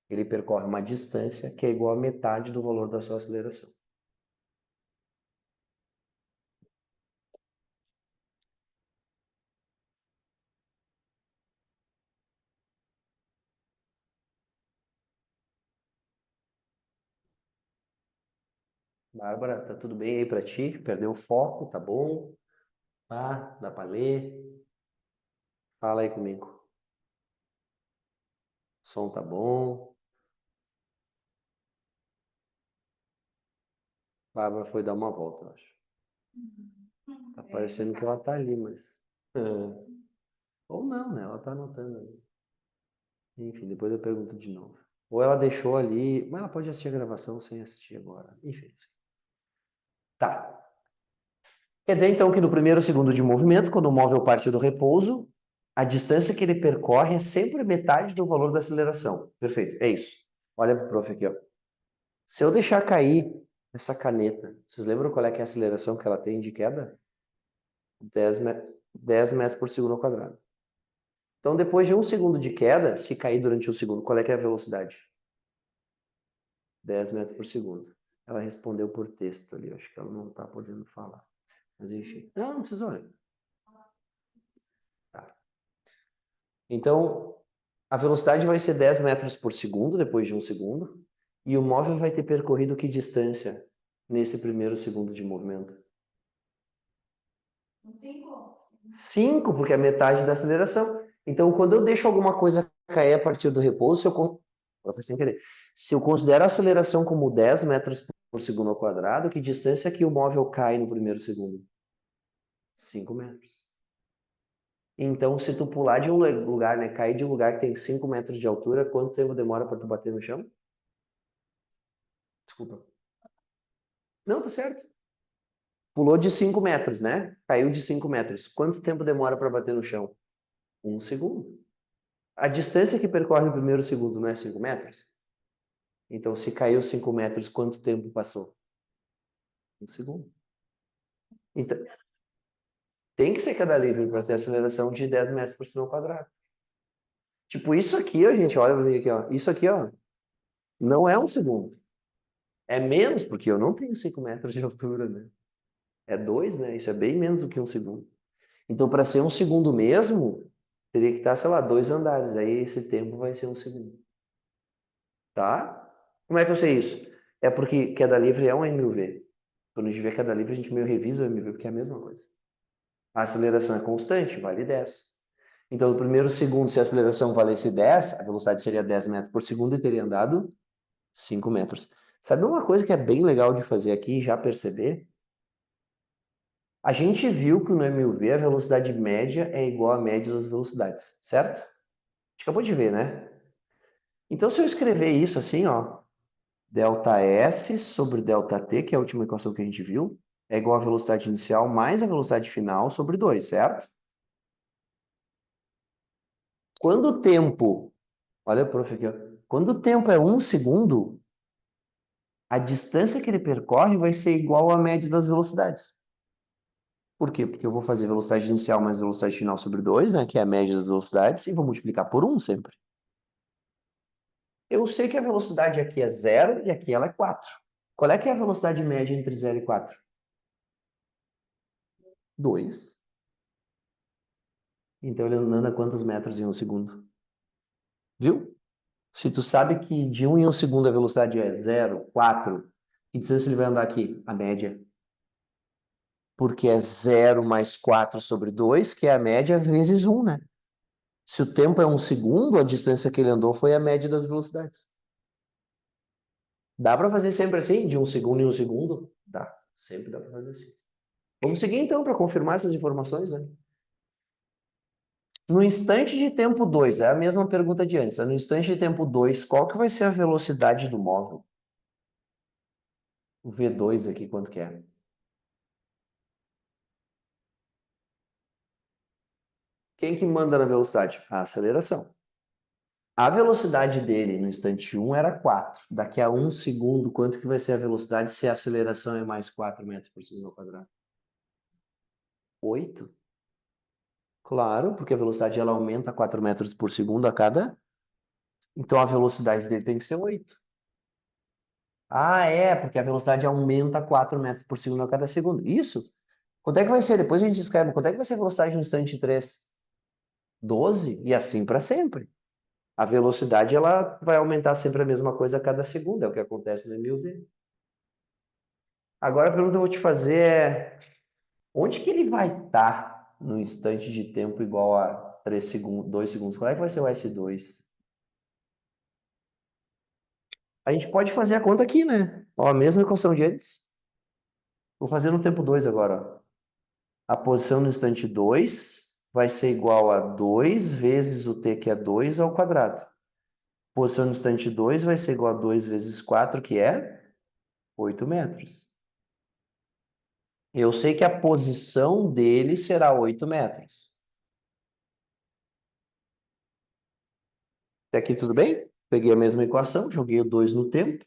ele percorre uma distância que é igual a metade do valor da sua aceleração. Bárbara, tá tudo bem aí para ti? Perdeu o foco, tá bom? Tá? Dá para ler? Fala aí comigo. O som tá bom? Bárbara foi dar uma volta, eu acho. Tá parecendo que ela tá ali, mas... Ou não, né? Ela tá anotando ali. Enfim, depois eu pergunto de novo. Ou ela deixou ali... Mas ela pode assistir a gravação sem assistir agora. Enfim. Tá. Quer dizer, então, que no primeiro segundo de movimento, quando o móvel parte do repouso, a distância que ele percorre é sempre metade do valor da aceleração. Perfeito, é isso. Olha para o prof aqui, ó. Se eu deixar cair essa caneta, vocês lembram qual é, que é a aceleração que ela tem de queda? 10 metros por segundo ao quadrado. Então, depois de um segundo de queda, se cair durante um segundo, qual é que é a velocidade? 10 metros por segundo. Ela respondeu por texto ali, acho que ela não está podendo falar. Mas enfim. Não, não precisa olhar. Tá. Então, a velocidade vai ser 10 metros por segundo depois de um segundo. E o móvel vai ter percorrido que distância nesse primeiro segundo de movimento? 5. 5, porque é metade da aceleração. Então, quando eu deixo alguma coisa cair a partir do repouso, eu fui sem querer. Se eu considero a aceleração como 10 metros por segundo ao quadrado, que distância que o móvel cai no primeiro segundo? 5 metros. Então, se tu pular de um lugar, né, cair de um lugar que tem 5 metros de altura, quanto tempo demora para tu bater no chão? Desculpa. Não, tá certo. Pulou de 5 metros, né? Caiu de 5 metros. Quanto tempo demora para bater no chão? 1 segundo. A distância que percorre o primeiro segundo não é 5 metros? Então, se caiu 5 metros, quanto tempo passou? 1 segundo. Então, tem que ser queda livre para ter aceleração de 10 metros por segundo ao quadrado. Tipo, isso aqui, ó, gente, olha pra mim aqui, ó. Isso aqui, ó, não é 1 segundo. É menos, porque eu não tenho 5 metros de altura, né? É 2, né? Isso é bem menos do que 1 segundo. Então, para ser 1 segundo mesmo, teria que estar, sei lá, 2 andares. Aí esse tempo vai ser 1 segundo. Tá? Como é que eu sei isso? É porque queda livre é um MUV. Quando a gente vê queda livre, a gente meio revisa o MUV, porque é a mesma coisa. A aceleração é constante, vale 10. Então, no primeiro segundo, se a aceleração valesse 10, a velocidade seria 10 metros por segundo e teria andado 5 metros. Sabe uma coisa que é bem legal de fazer aqui e já perceber? A gente viu que no MUV a velocidade média é igual à média das velocidades, certo? A gente acabou de ver, né? Então, se eu escrever isso assim, ó, delta S sobre delta T, que é a última equação que a gente viu, é igual à velocidade inicial mais a velocidade final sobre 2, certo? Quando o tempo, olha, prof, aqui, ó, quando o tempo é 1 segundo, a distância que ele percorre vai ser igual à média das velocidades. Por quê? Porque eu vou fazer velocidade inicial mais velocidade final sobre 2, né, que é a média das velocidades, e vou multiplicar por 1 sempre. Eu sei que a velocidade aqui é 0 e aqui ela é 4. Qual é que é a velocidade média entre 0 e 4? 2. Então ele anda a quantos metros em 1 segundo? Viu? Se tu sabe que de 1 em 1 segundo a velocidade é 0, 4, que distância ele vai andar aqui? A média. Porque é 0 mais 4 sobre 2, que é a média, vezes 1, né? Se o tempo é 1 segundo, a distância que ele andou foi a média das velocidades. Dá para fazer sempre assim, de 1 segundo em 1 segundo? Dá, sempre dá para fazer assim. Vamos seguir então para confirmar essas informações, né? No instante de tempo 2, é a mesma pergunta de antes. No instante de tempo 2, qual que vai ser a velocidade do móvel? O V2 aqui, quanto que é? Quem que manda na velocidade? A aceleração. A velocidade dele no instante 1 era 4. Daqui a 1 segundo, quanto que vai ser a velocidade se a aceleração é mais 4 metros por segundo ao quadrado? 8. Claro, porque a velocidade ela aumenta 4 metros por segundo a cada. Então a velocidade dele tem que ser 8. Ah, é, porque a velocidade aumenta 4 metros por segundo a cada segundo. Isso? Quanto é que vai ser? Depois a gente escreve. Quanto é que vai ser a velocidade no instante 3? 12? E assim para sempre. A velocidade ela vai aumentar sempre a mesma coisa a cada segundo. É o que acontece no MUV. Agora a pergunta que eu vou te fazer é: onde que ele vai estar no instante de tempo igual a 3 segundos, 2 segundos? Qual é que vai ser o S2? A gente pode fazer a conta aqui, né? Ó, a mesma equação de antes. Vou fazer no tempo 2 agora, ó. A posição no instante 2 vai ser igual a 2 vezes o t, que é 2, ao quadrado. Posição no instante 2 vai ser igual a 2 vezes 4, que é 8 metros. Eu sei que a posição dele será 8 metros. Até aqui tudo bem? Peguei a mesma equação, joguei o 2 no tempo.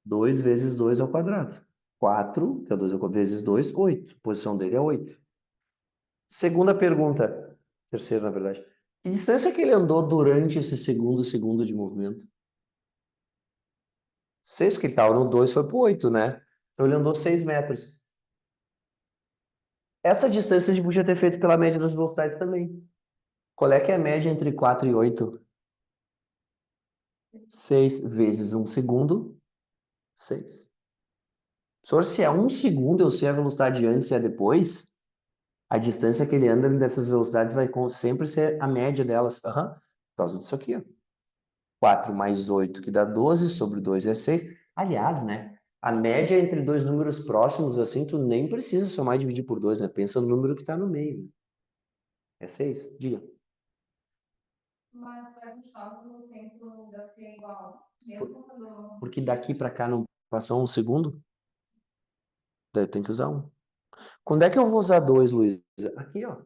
2 vezes 2 ao quadrado. 4, que é 2 vezes 2, 8. A posição dele é 8. Segunda pergunta. Terceira, na verdade. Que distância que ele andou durante esse segundo de movimento? 6, que ele estava no 2, foi para o 8, né? Então ele andou 6 metros. Essa distância a gente podia ter feito pela média das velocidades também. Qual é que é a média entre 4 e 8? 6 vezes 1 segundo, 6. Professor, se é 1 segundo, eu sei a velocidade antes e a depois, a distância que ele anda dessas velocidades vai sempre ser a média delas. Aham. Por causa disso aqui, ó. 4 mais 8, que dá 12, sobre 2 é 6. Aliás, né? A média entre dois números próximos, assim, tu nem precisa somar e dividir por 2, né? Pensa no número que está no meio. Né? É 6? Diga. Mas vai continuar no tempo da T igual, Por- mesmo quando. Porque daqui para cá não passou 1 segundo? Daí tem que usar 1. Quando é que eu vou usar 2, Luiz? Aqui, ó.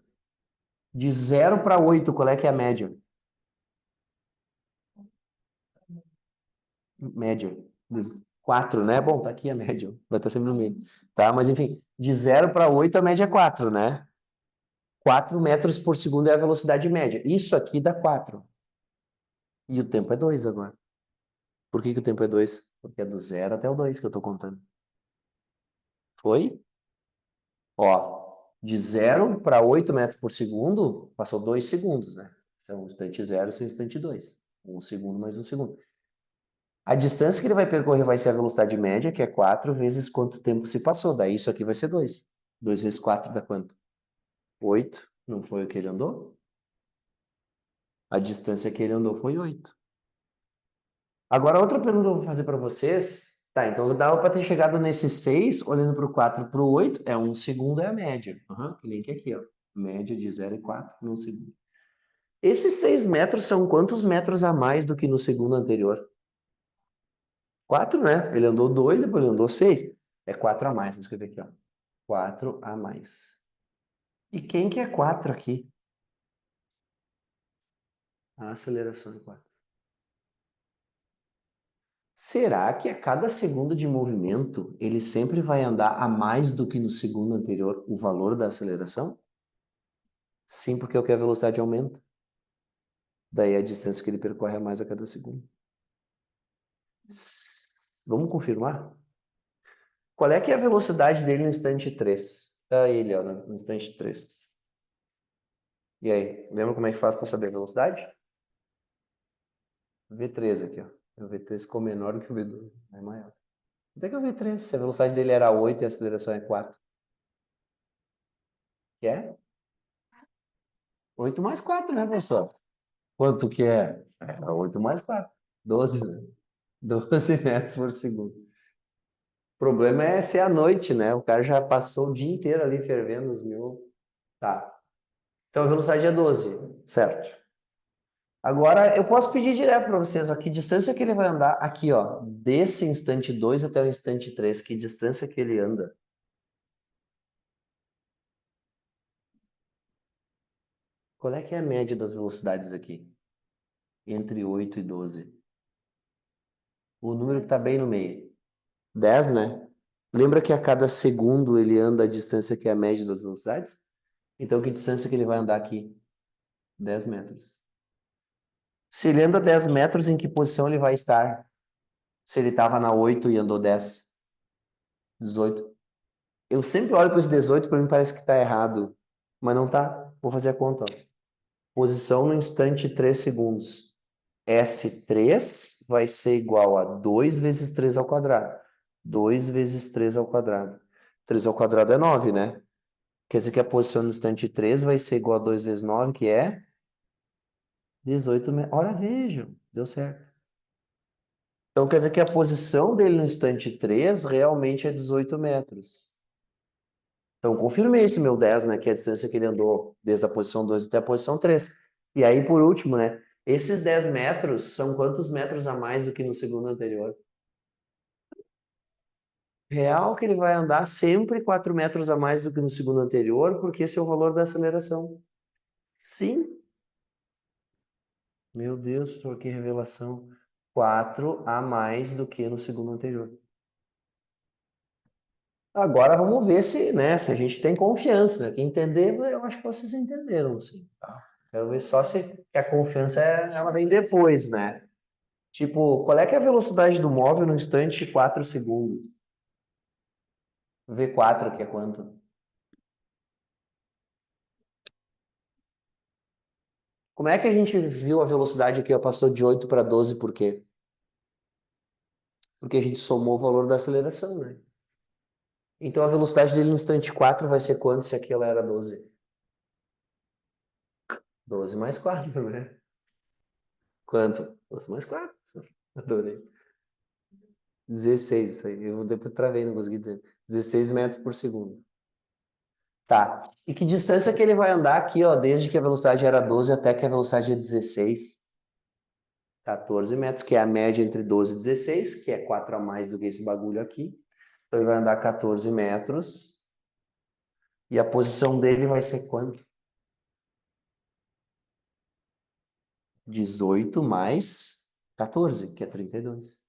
De 0 para 8, qual é que é a média? Média. 4, né? Bom, tá aqui a média. Vai estar sempre no meio. Tá? Mas, enfim, de 0 para 8, a média é 4, né? 4 metros por segundo é a velocidade média. Isso aqui dá 4. E o tempo é 2 agora. Por que o tempo é 2? Porque é do 0 até o 2 que eu estou contando. Foi? Ó, de 0 para 8 metros por segundo, passou 2 segundos, né? Então, instante 0 e instante 2. 1 segundo mais 1 segundo. A distância que ele vai percorrer vai ser a velocidade média, que é 4 vezes quanto tempo se passou. Daí isso aqui vai ser 2. 2 vezes 4 dá quanto? 8. Não foi o que ele andou? A distância que ele andou foi 8. Agora, outra pergunta que eu vou fazer para vocês. Tá, então dava para ter chegado nesse 6, olhando para o 4 e para o 8, é 1 segundo é a média. Que nem que aqui, ó. Média de 0 e 4 num segundo. Esses 6 metros são quantos metros a mais do que no segundo anterior? 4, né? Ele andou 2, depois ele andou 6. É 4 a mais, vou escrever aqui, ó. 4 a mais. E quem que é 4 aqui? A aceleração é 4. Será que a cada segundo de movimento ele sempre vai andar a mais do que no segundo anterior o valor da aceleração? Sim, porque é o que a velocidade aumenta. Daí a distância que ele percorre é mais a cada segundo. Vamos confirmar? Qual é que é a velocidade dele no instante 3? Tá ele, ó, no instante 3. E aí, lembra como é que faz para saber a velocidade? V3 aqui, ó. O V3 ficou menor do que o V2, é maior. Quanto é que é o V3? Se a velocidade dele era 8 e a aceleração é 4. Que é? 8 mais 4, né, professor? Quanto que é? É 8 mais 4. 12, né? 12 metros por segundo. O problema é ser à noite, né? O cara já passou o dia inteiro ali fervendo os mil. Tá. Então a velocidade é 12, certo? Agora eu posso pedir direto para vocês, ó, que distância que ele vai andar aqui, ó, desse instante 2 até o instante 3, que distância que ele anda? Qual é que é a média das velocidades aqui? Entre 8 e 12. O número que está bem no meio. 10, né? Lembra que a cada segundo ele anda a distância que é a média das velocidades? Então, que distância que ele vai andar aqui? 10 metros. Se ele anda 10 metros, em que posição ele vai estar? Se ele estava na 8 e andou 10, 18. Eu sempre olho para esse 18, para mim parece que está errado. Mas não tá. Vou fazer a conta. Ó. Posição no instante 3 segundos. S3 vai ser igual a 2 vezes 3 ao quadrado. 2 vezes 3 ao quadrado. 3 ao quadrado é 9, né? Quer dizer que a posição no instante 3 vai ser igual a 2 vezes 9, que é 18 metros. Olha, vejam, deu certo. Então quer dizer que a posição dele no instante 3 realmente é 18 metros. Então confirmei esse meu 10, né? Que é a distância que ele andou desde a posição 2 até a posição 3. E aí, por último, né? Esses 10 metros são quantos metros a mais do que no segundo anterior? Real que ele vai andar sempre 4 metros a mais do que no segundo anterior, porque esse é o valor da aceleração. Sim. Meu Deus, professor, que revelação. 4 a mais do que no segundo anterior. Agora vamos ver se, né, se a gente tem confiança, né? Quem entender, eu acho que vocês entenderam, sim. Tá? Quero ver só se que a confiança ela vem depois, né? Tipo, qual é que é a velocidade do móvel no instante 4 segundos? V4, que é quanto? Como é que a gente viu a velocidade aqui, ó, passou de 8 para 12, por quê? porque a gente somou o valor da aceleração, né? Então a velocidade dele no instante 4 vai ser quanto se aquilo era 12? 12 mais 4, né? Quanto? 12 mais 4. Adorei. 16, isso aí. Eu depois travei, não consegui dizer. 16 metros por segundo. Tá. E que distância que ele vai andar aqui, ó, desde que a velocidade era 12 até que a velocidade é 16? 14 metros, que é a média entre 12 e 16, que é 4 a mais do que esse bagulho aqui. Então ele vai andar 14 metros. E a posição dele vai ser quanto? 18 mais 14, que é 32.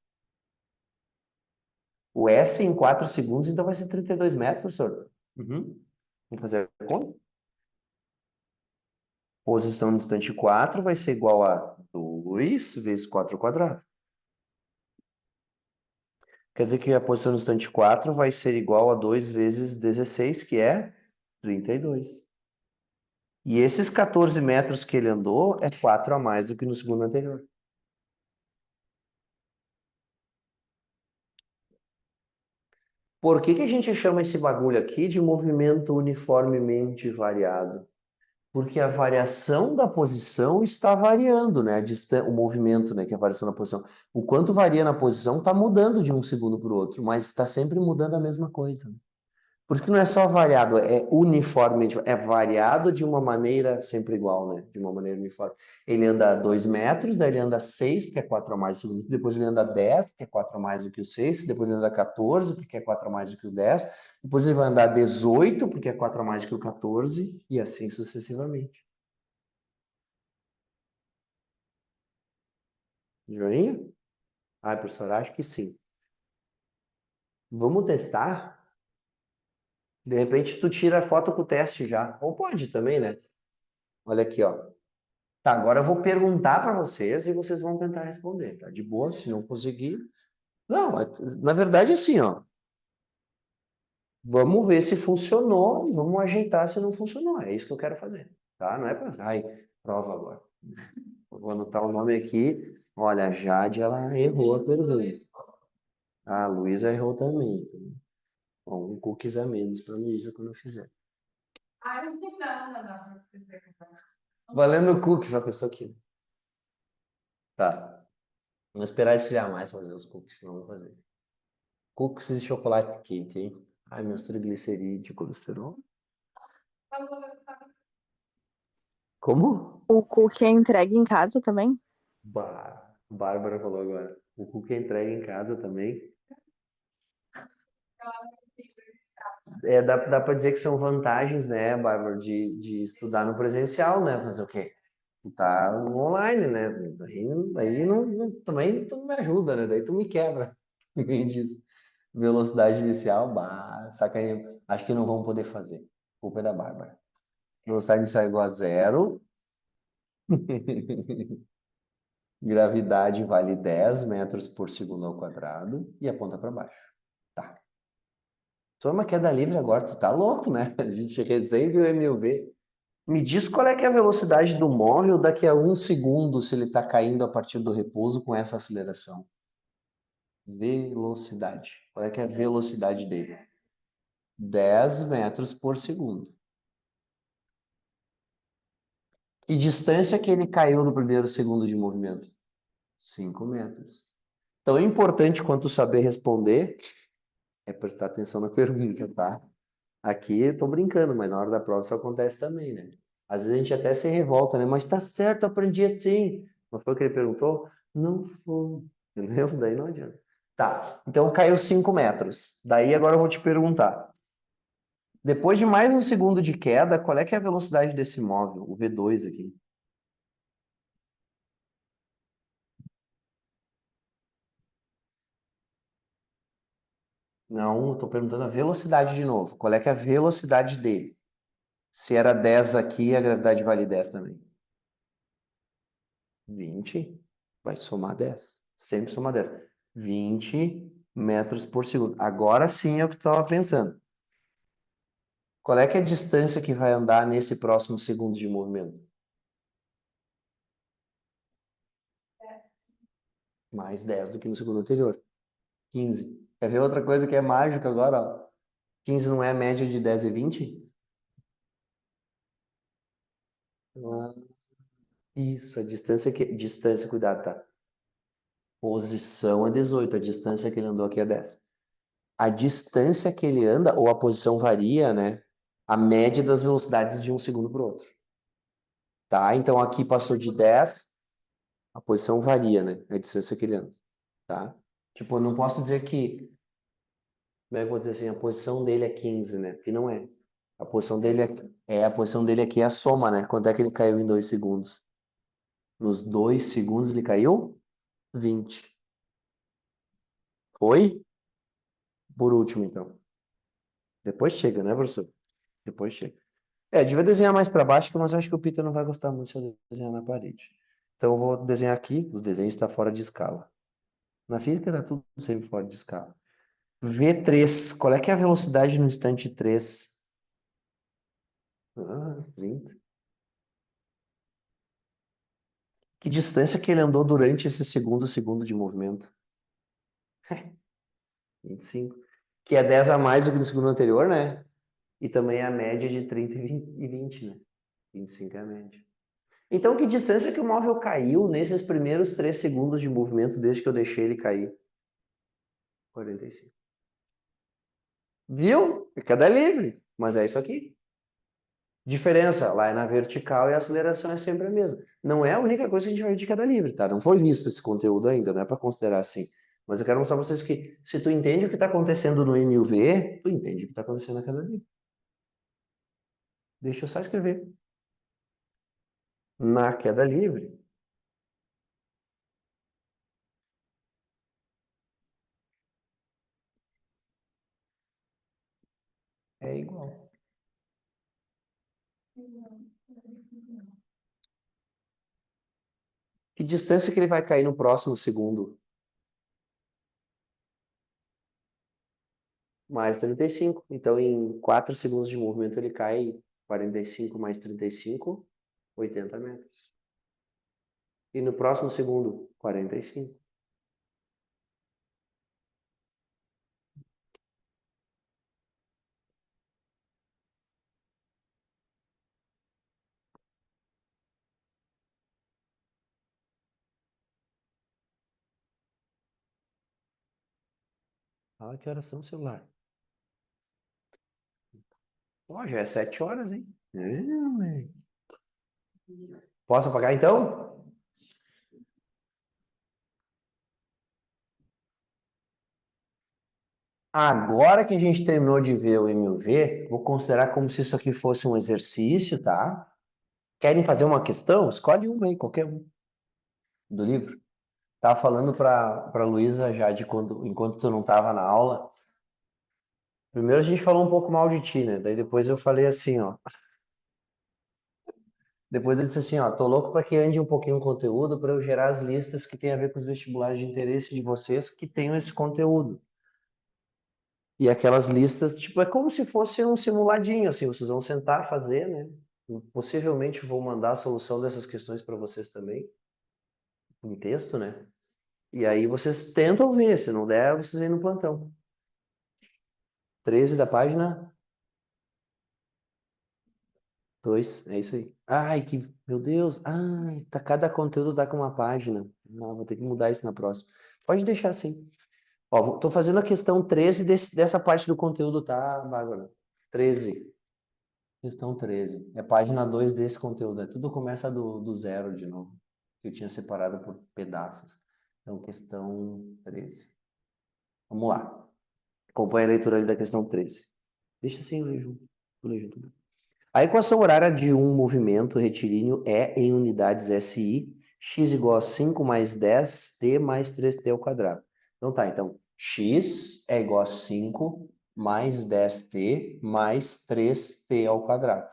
O S em 4 segundos, então vai ser 32 metros, professor. Uhum. Vamos fazer a conta? Posição no instante 4 vai ser igual a 2 vezes 4 ao quadrado. Quer dizer que a posição no instante 4 vai ser igual a 2 vezes 16, que é 32. E esses 14 metros que ele andou é 4 a mais do que no segundo anterior. Por que que a gente chama esse bagulho aqui de movimento uniformemente variado? Porque a variação da posição está variando, né? O movimento, né? Que é a variação da posição. O quanto varia na posição está mudando de um segundo para o outro, mas está sempre mudando a mesma coisa. Por isso que não é só variado, é uniformemente, é variado de uma maneira sempre igual, né? De uma maneira uniforme. Ele anda 2 metros, daí ele anda 6, porque é 4 a mais do segundo, depois ele anda 10, porque é 4 a mais do que o 6, depois ele anda 14, porque é 4 a mais do que o 10, depois ele vai andar 18, porque é 4 a mais do que o 14, e assim sucessivamente. Joinha? Ah, professor, acho que sim. Vamos testar? De repente tu tira a foto com o teste já. Ou pode também, né? Olha aqui, ó. Tá, agora eu vou perguntar para vocês e vocês vão tentar responder, tá? De boa, se não conseguir. Não, na verdade, assim, ó. Vamos ver se funcionou e vamos ajeitar se não funcionou. É isso que eu quero fazer, tá? Não é para. Ai, prova agora. Vou anotar o nome aqui. Olha, a Jade, ela errou a pergunta. A Luísa errou também. Bom, um cookies a menos para a Luísa quando eu fizer. Ah, não, não dá pra fazer. Valendo cookies, a pessoa aqui. Tá. Vamos esperar esfriar mais pra fazer os cookies, não vou fazer. Cookies de chocolate quente, hein? Ai, meus triglicerídeos, colesterol. Como? O cookie é entregue em casa também? Bárbara falou agora. O cookie é entregue em casa também. É, dá para dizer que são vantagens, né, Bárbara, de estudar no presencial, né? Fazer o quê? Tu tá no online, né? Daí também tu não me ajuda, né? Daí tu me quebra. Diz. Velocidade inicial, sacanagem. Acho que não vamos poder fazer. Culpa é da Bárbara. Velocidade inicial é igual a zero. Gravidade vale 10 metros por segundo ao quadrado e aponta para baixo. Tá. Só uma queda livre agora, tu tá louco, né? A gente recém viu MUV. Me diz qual é que é a velocidade do móvel daqui a um segundo se ele está caindo a partir do repouso com essa aceleração. Velocidade. Qual é que é a velocidade dele? 10 metros por segundo. Que distância que ele caiu no primeiro segundo de movimento? 5 metros. Tão importante quanto saber responder é prestar atenção na pergunta, tá? Aqui eu tô brincando, mas na hora da prova isso acontece também, né? Às vezes a gente até se revolta, né? Mas tá certo, eu aprendi assim. Não foi o que ele perguntou? Não foi. Entendeu? Daí não adianta. Tá, então caiu 5 metros. Daí agora eu vou te perguntar. Depois de mais um segundo de queda, qual é que é a velocidade desse móvel? O V2 aqui. Não, eu tô perguntando a velocidade de novo. Qual é que é a velocidade dele? Se era 10 aqui, a gravidade vale 10 também. 20, vai somar 10. Sempre somar 10. 20 metros por segundo. Agora sim é o que tu estava pensando. Qual é que é a distância que vai andar nesse próximo segundo de movimento? Mais 10 do que no segundo anterior. 15. Quer ver outra coisa que é mágica agora, ó? 15 não é a média de 10 e 20? Ah, isso, a distância que... Distância, cuidado, tá? Posição é 18, a distância que ele andou aqui é 10. A distância que ele anda, ou a posição varia, né? A média das velocidades de um segundo para o outro. Tá? Então aqui passou de 10, a posição varia, né? A distância que ele anda. Tá? Tipo, eu não posso dizer que, como é que eu vou dizer assim, a posição dele é 15, né? Porque não é. A posição dele a posição dele aqui é a soma, né? Quanto é que ele caiu em 2 segundos? Nos 2 segundos ele caiu 20. Foi? Por último, então. Depois chega, né, professor? Depois chega. Devia desenhar mais para baixo, mas eu acho que o Peter não vai gostar muito se eu desenhar na parede. Então eu vou desenhar aqui, os desenhos estão fora de escala. Na física está tudo sempre fora de escala. V3, qual é que é a velocidade no instante 3? 30. Que distância que ele andou durante esse segundo de movimento? 25. Que é 10 a mais do que no segundo anterior, né? E também a média de 30 e 20, né? 25 é a média. Então, que distância que o móvel caiu nesses primeiros 3 segundos de movimento desde que eu deixei ele cair? 45. Viu? Queda livre. Mas é isso aqui. Diferença, lá é na vertical e a aceleração é sempre a mesma. Não é a única coisa que a gente vai ver de queda livre, tá? Não foi visto esse conteúdo ainda, não é para considerar assim. Mas eu quero mostrar para vocês que se tu entende o que está acontecendo no MUV, tu entende o que está acontecendo na queda livre. Deixa eu só escrever. Na queda livre, é igual. Que distância que ele vai cair no próximo segundo? Mais 35. Então, em 4 segundos de movimento, ele cai 45 mais 35, 80 metros. E no próximo segundo, 45. Olha que horas são o celular. Ó, já é 7 horas, hein? Moleque. Posso apagar então? Agora que a gente terminou de ver o MUV, vou considerar como se isso aqui fosse um exercício, tá? Querem fazer uma questão? Escolhe uma aí, qualquer um do livro. Tava falando para Luísa já de quando, enquanto tu não tava na aula. Primeiro a gente falou um pouco mal de ti, né? Daí depois eu falei assim, ó. Depois eu disse assim, ó, tô louco para que ande um pouquinho o conteúdo para eu gerar as listas que tem a ver com os vestibulares de interesse de vocês que tenham esse conteúdo. E aquelas listas, tipo, é como se fosse um simuladinho, assim, vocês vão sentar, fazer, né? Possivelmente vou mandar a solução dessas questões para vocês também, em texto, né? E aí vocês tentam ver, se não der, vocês vêm no plantão. 13 da página 2, é isso aí. Ai, meu Deus, ai, cada conteúdo tá com uma página. Não, vou ter que mudar isso na próxima. Pode deixar assim. Ó, tô fazendo a questão 13 dessa parte do conteúdo, tá, Bárbara? 13. Questão 13. É página 2 desse conteúdo. Tudo começa do zero de novo. Que eu tinha separado por pedaços. Então, questão 13. Vamos lá. Acompanha a leitura ali da questão 13. Deixa assim, eu leio junto. Eu leio junto. A equação horária de um movimento retilíneo é em unidades SI, x igual a 5 mais 10t mais 3t ao quadrado. Então tá, então x é igual a 5 mais 10t mais 3t ao quadrado.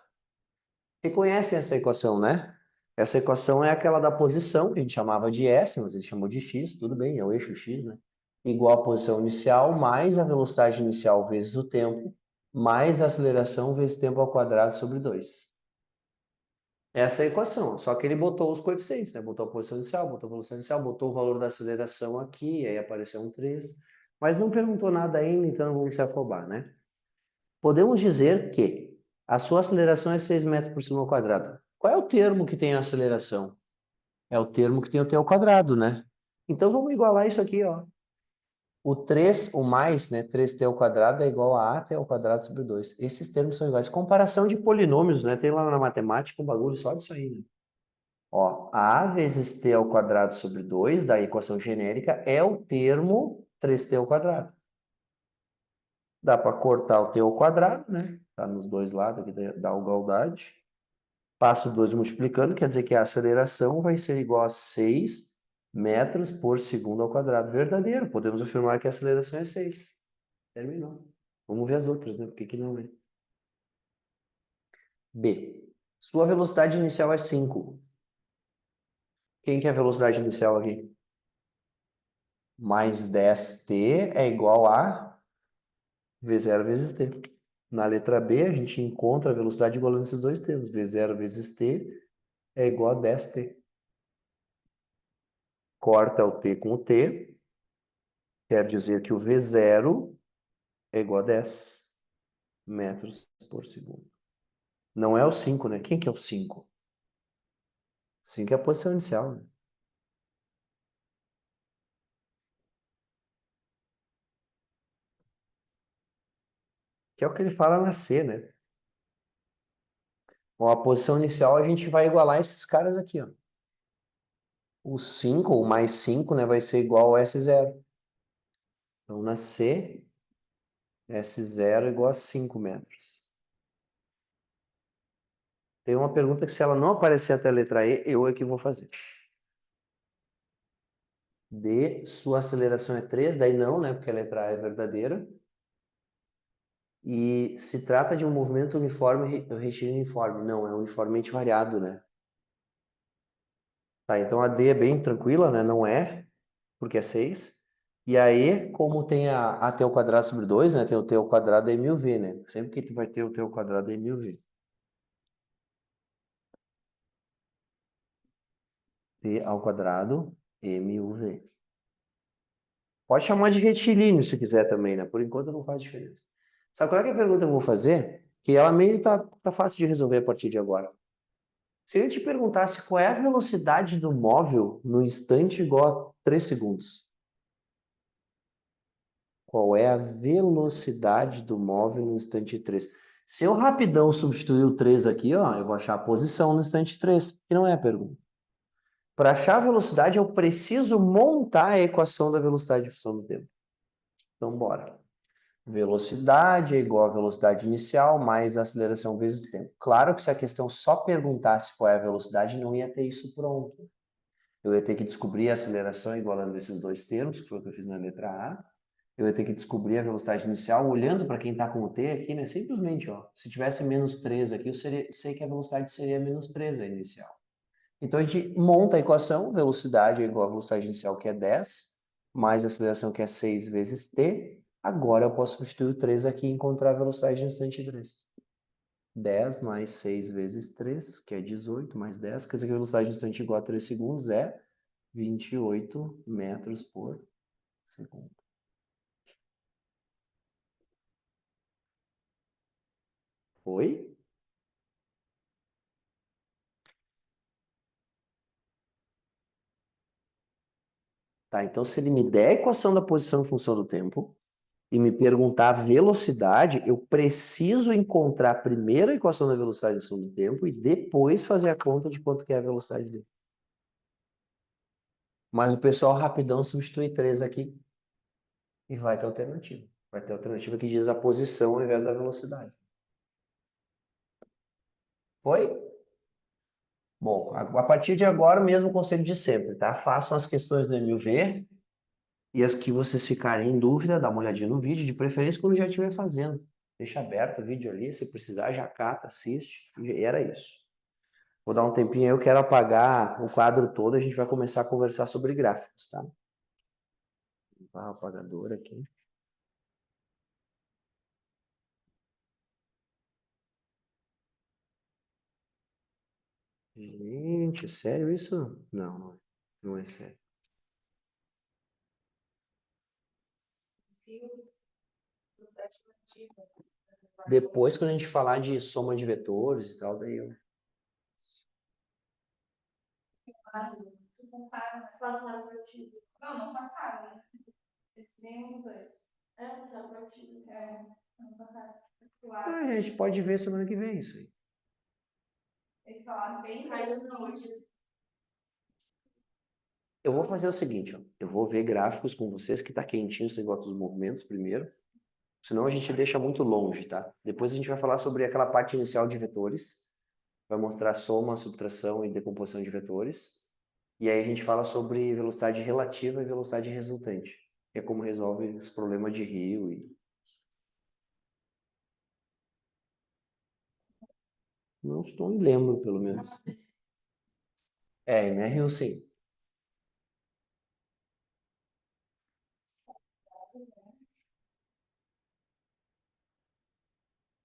Você conhece essa equação, né? Essa equação é aquela da posição, que a gente chamava de S, mas a gente chamou de x, tudo bem, é o eixo x, né? Igual a posição inicial, mais a velocidade inicial vezes o tempo, mais a aceleração vezes tempo ao quadrado sobre 2. Essa é a equação, só que ele botou os coeficientes, né? Botou a posição inicial, botou a velocidade inicial, botou o valor da aceleração aqui, aí apareceu um 3. Mas não perguntou nada ainda, então não vamos se afobar, né? Podemos dizer que a sua aceleração é 6 metros por segundo ao quadrado. Qual é o termo que tem a aceleração? É o termo que tem o t ao quadrado, né? Então vamos igualar isso aqui, ó. O 3, o mais, né? 3t ao quadrado é igual a t ao quadrado sobre 2. Esses termos são iguais. Comparação de polinômios, né? Tem lá na matemática um bagulho só disso aí, né? Ó, a vezes t ao quadrado sobre 2 da equação genérica é o termo 3t ao quadrado. Dá para cortar o t ao quadrado, né? Tá nos dois lados aqui da igualdade. Passo 2 multiplicando, quer dizer que a aceleração vai ser igual a 6 metros por segundo ao quadrado. Verdadeiro, podemos afirmar que a aceleração é 6. Terminou. Vamos ver as outras, né? Por que que não é? B. Sua velocidade inicial é 5. Quem que é a velocidade inicial aqui? Mais 10t é igual a V0 vezes t. Na letra B, a gente encontra a velocidade igualando esses dois termos. V0 vezes t é igual a 10t. Corta o t com o t, quer dizer que o V0 é igual a 10 metros por segundo. Não é o 5, né? Quem que é o 5? 5 é a posição inicial, né? Que é o que ele fala na C, né? Bom, a posição inicial a gente vai igualar esses caras aqui, ó. O 5, ou mais 5, né, vai ser igual a S0. Então, na C, S0 é igual a 5 metros. Tem uma pergunta que se ela não aparecer até a letra E, eu é que vou fazer. D, sua aceleração é 3, daí não, né, porque a letra A é verdadeira. E se trata de um movimento uniforme, retilíneo uniforme. Não, é uniformemente variado, né? Tá, então a D é bem tranquila, né? Não é, porque é 6. E aí, como tem a t ao quadrado sobre 2, né? Tem o t ao quadrado é 1000v, né? Sempre que tu vai ter o t ao quadrado é 1000v. T ao quadrado é 1000v. Pode chamar de retilíneo se quiser também, né? Por enquanto não faz diferença. Sabe qual é que é a pergunta que eu vou fazer? Que ela meio tá fácil de resolver a partir de agora. Se eu te perguntasse qual é a velocidade do móvel no instante igual a 3 segundos. Qual é a velocidade do móvel no instante 3? Se eu rapidão substituir o 3 aqui, ó, eu vou achar a posição no instante 3, que não é a pergunta. Para achar a velocidade, eu preciso montar a equação da velocidade de função do tempo. Então, bora. Velocidade é igual a velocidade inicial mais a aceleração vezes tempo. Claro que se a questão só perguntasse qual é a velocidade, não ia ter isso pronto. Eu ia ter que descobrir a aceleração igualando esses dois termos, que foi o que eu fiz na letra A. Eu ia ter que descobrir a velocidade inicial olhando para quem está com o t aqui, né? Simplesmente, ó, se tivesse menos 3 aqui, sei que a velocidade seria menos 3 a inicial. Então a gente monta a equação, velocidade é igual a velocidade inicial, que é 10, mais a aceleração, que é 6 vezes t. Agora eu posso substituir o 3 aqui e encontrar a velocidade no instante 3. 10 mais 6 vezes 3, que é 18, mais 10, quer dizer que a velocidade no instante igual a 3 segundos é 28 metros por segundo. Foi? Tá, então se ele me der a equação da posição em função do tempo e me perguntar a velocidade, eu preciso encontrar primeiro a equação da velocidade em função do tempo e depois fazer a conta de quanto que é a velocidade dele. Mas o pessoal rapidão substitui 3 aqui e vai ter alternativa. Vai ter alternativa que diz a posição ao invés da velocidade. Foi? Bom, a partir de agora, o mesmo conselho de sempre, tá? Façam as questões do MUV e as que vocês ficarem em dúvida, dá uma olhadinha no vídeo, de preferência quando já estiver fazendo. Deixa aberto o vídeo ali, se precisar, já cata, assiste. E era isso. Vou dar um tempinho aí, eu quero apagar o quadro todo, a gente vai começar a conversar sobre gráficos, tá? Vou o apagador aqui. Gente, sério isso? Não, não é sério. Depois, quando a gente falar de soma de vetores e tal, daí eu... Passaram por artigo. Não passaram, né? Nenhum dos dois. Passaram por artigo. Não passaram. a gente pode ver semana que vem isso aí. Eles falaram bem caiu hoje. Eu vou fazer o seguinte, ó. Eu vou ver gráficos com vocês, que tá quentinho esse negócio dos movimentos primeiro. Senão a gente deixa muito longe, tá? Depois a gente vai falar sobre aquela parte inicial de vetores. Vai mostrar soma, subtração e decomposição de vetores. E aí a gente fala sobre velocidade relativa e velocidade resultante. Que é como resolve os problemas de rio e... Não estou me lembro, pelo menos. MRU sim.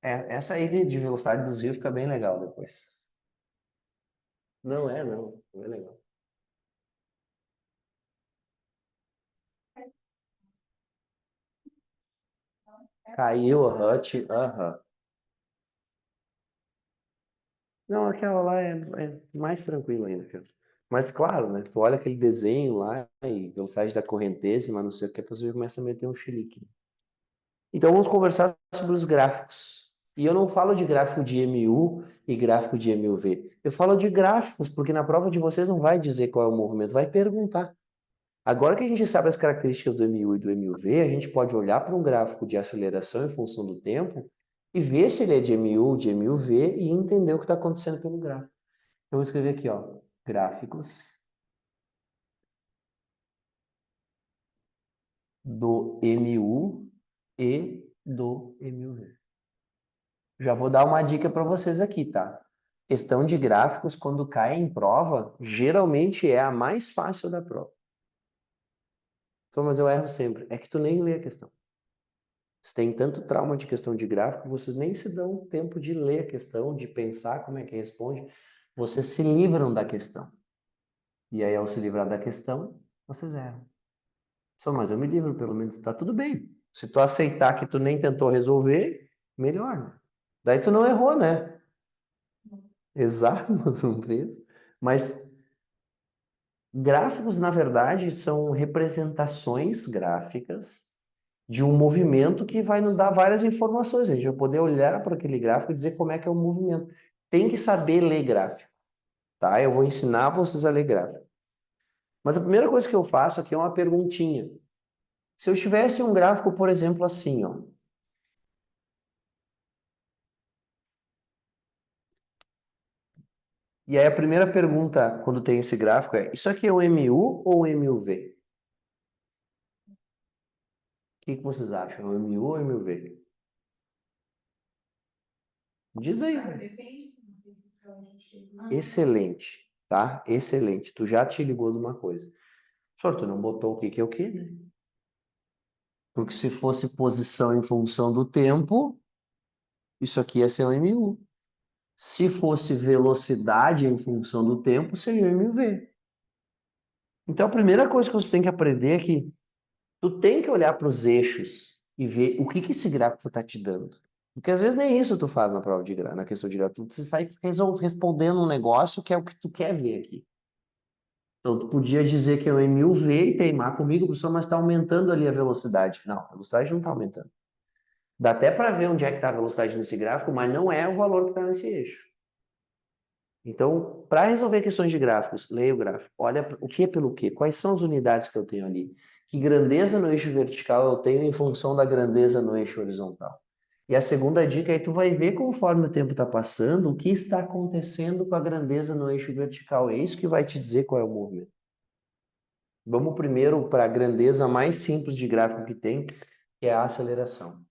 Essa aí de velocidade dos rios fica bem legal depois. Não é, não. Não é legal. Caiu a HUT, aham. Não, aquela lá é mais tranquilo ainda, cara. Mas claro, né? Tu olha aquele desenho lá e velocidade da correnteza, mas não sei o que, a pessoa começa a meter um chilique. Então vamos conversar sobre os gráficos. E eu não falo de gráfico de MU e gráfico de MUV. Eu falo de gráficos, porque na prova de vocês não vai dizer qual é o movimento, vai perguntar. Agora que a gente sabe as características do MU e do MUV, a gente pode olhar para um gráfico de aceleração em função do tempo e ver se ele é de MU, de MUV e entender o que está acontecendo pelo gráfico. Eu vou escrever aqui, ó, gráficos do MU e do MUV. Já vou dar uma dica para vocês aqui, tá? Questão de gráficos, quando cai em prova, geralmente é a mais fácil da prova. Então, mas eu erro sempre. É que tu nem lê a questão. Vocês têm tanto trauma de questão de gráfico, vocês nem se dão tempo de ler a questão, de pensar como é que responde. Vocês se livram da questão. E aí, ao se livrar da questão, vocês erram. Só, mas eu me livro, pelo menos. Tá tudo bem. Se tu aceitar que tu nem tentou resolver, melhor, né? Daí tu não errou, né? Exato, tu não fez. Mas gráficos, na verdade, são representações gráficas de um movimento que vai nos dar várias informações. A gente vai poder olhar para aquele gráfico e dizer como é que é o movimento. Tem que saber ler gráfico, tá? Eu vou ensinar vocês a ler gráfico. Mas a primeira coisa que eu faço aqui é uma perguntinha. Se eu tivesse um gráfico, por exemplo, assim, ó. E aí a primeira pergunta, quando tem esse gráfico, é: isso aqui é um MU ou um MUV? O que vocês acham? É um MU ou MUV? Diz aí. Depende, não sei de onde eu chego. Excelente, tá? Excelente. Tu já te ligou de uma coisa. Só tu não botou o que que é o que, né? Porque se fosse posição em função do tempo, isso aqui ia ser um MU. Se fosse velocidade em função do tempo, seria um MV. Então a primeira coisa que você tem que aprender é que tu tem que olhar para os eixos e ver o que que esse gráfico está te dando. Porque às vezes nem isso tu faz na prova de gráfico, na questão de gráfico. Tu sai respondendo um negócio que é o que tu quer ver aqui. Então, tu podia dizer que é um MUV e teimar comigo, professor, mas está aumentando ali a velocidade. Não, a velocidade não está aumentando. Dá até para ver onde é que está a velocidade nesse gráfico, mas não é o valor que está nesse eixo. Então, para resolver questões de gráficos, leia o gráfico. Olha o que é pelo quê? Quais são as unidades que eu tenho ali? Que grandeza no eixo vertical eu tenho em função da grandeza no eixo horizontal? E a segunda dica é que tu vai ver conforme o tempo está passando o que está acontecendo com a grandeza no eixo vertical. É isso que vai te dizer qual é o movimento. Vamos primeiro para a grandeza mais simples de gráfico que tem, que é a aceleração.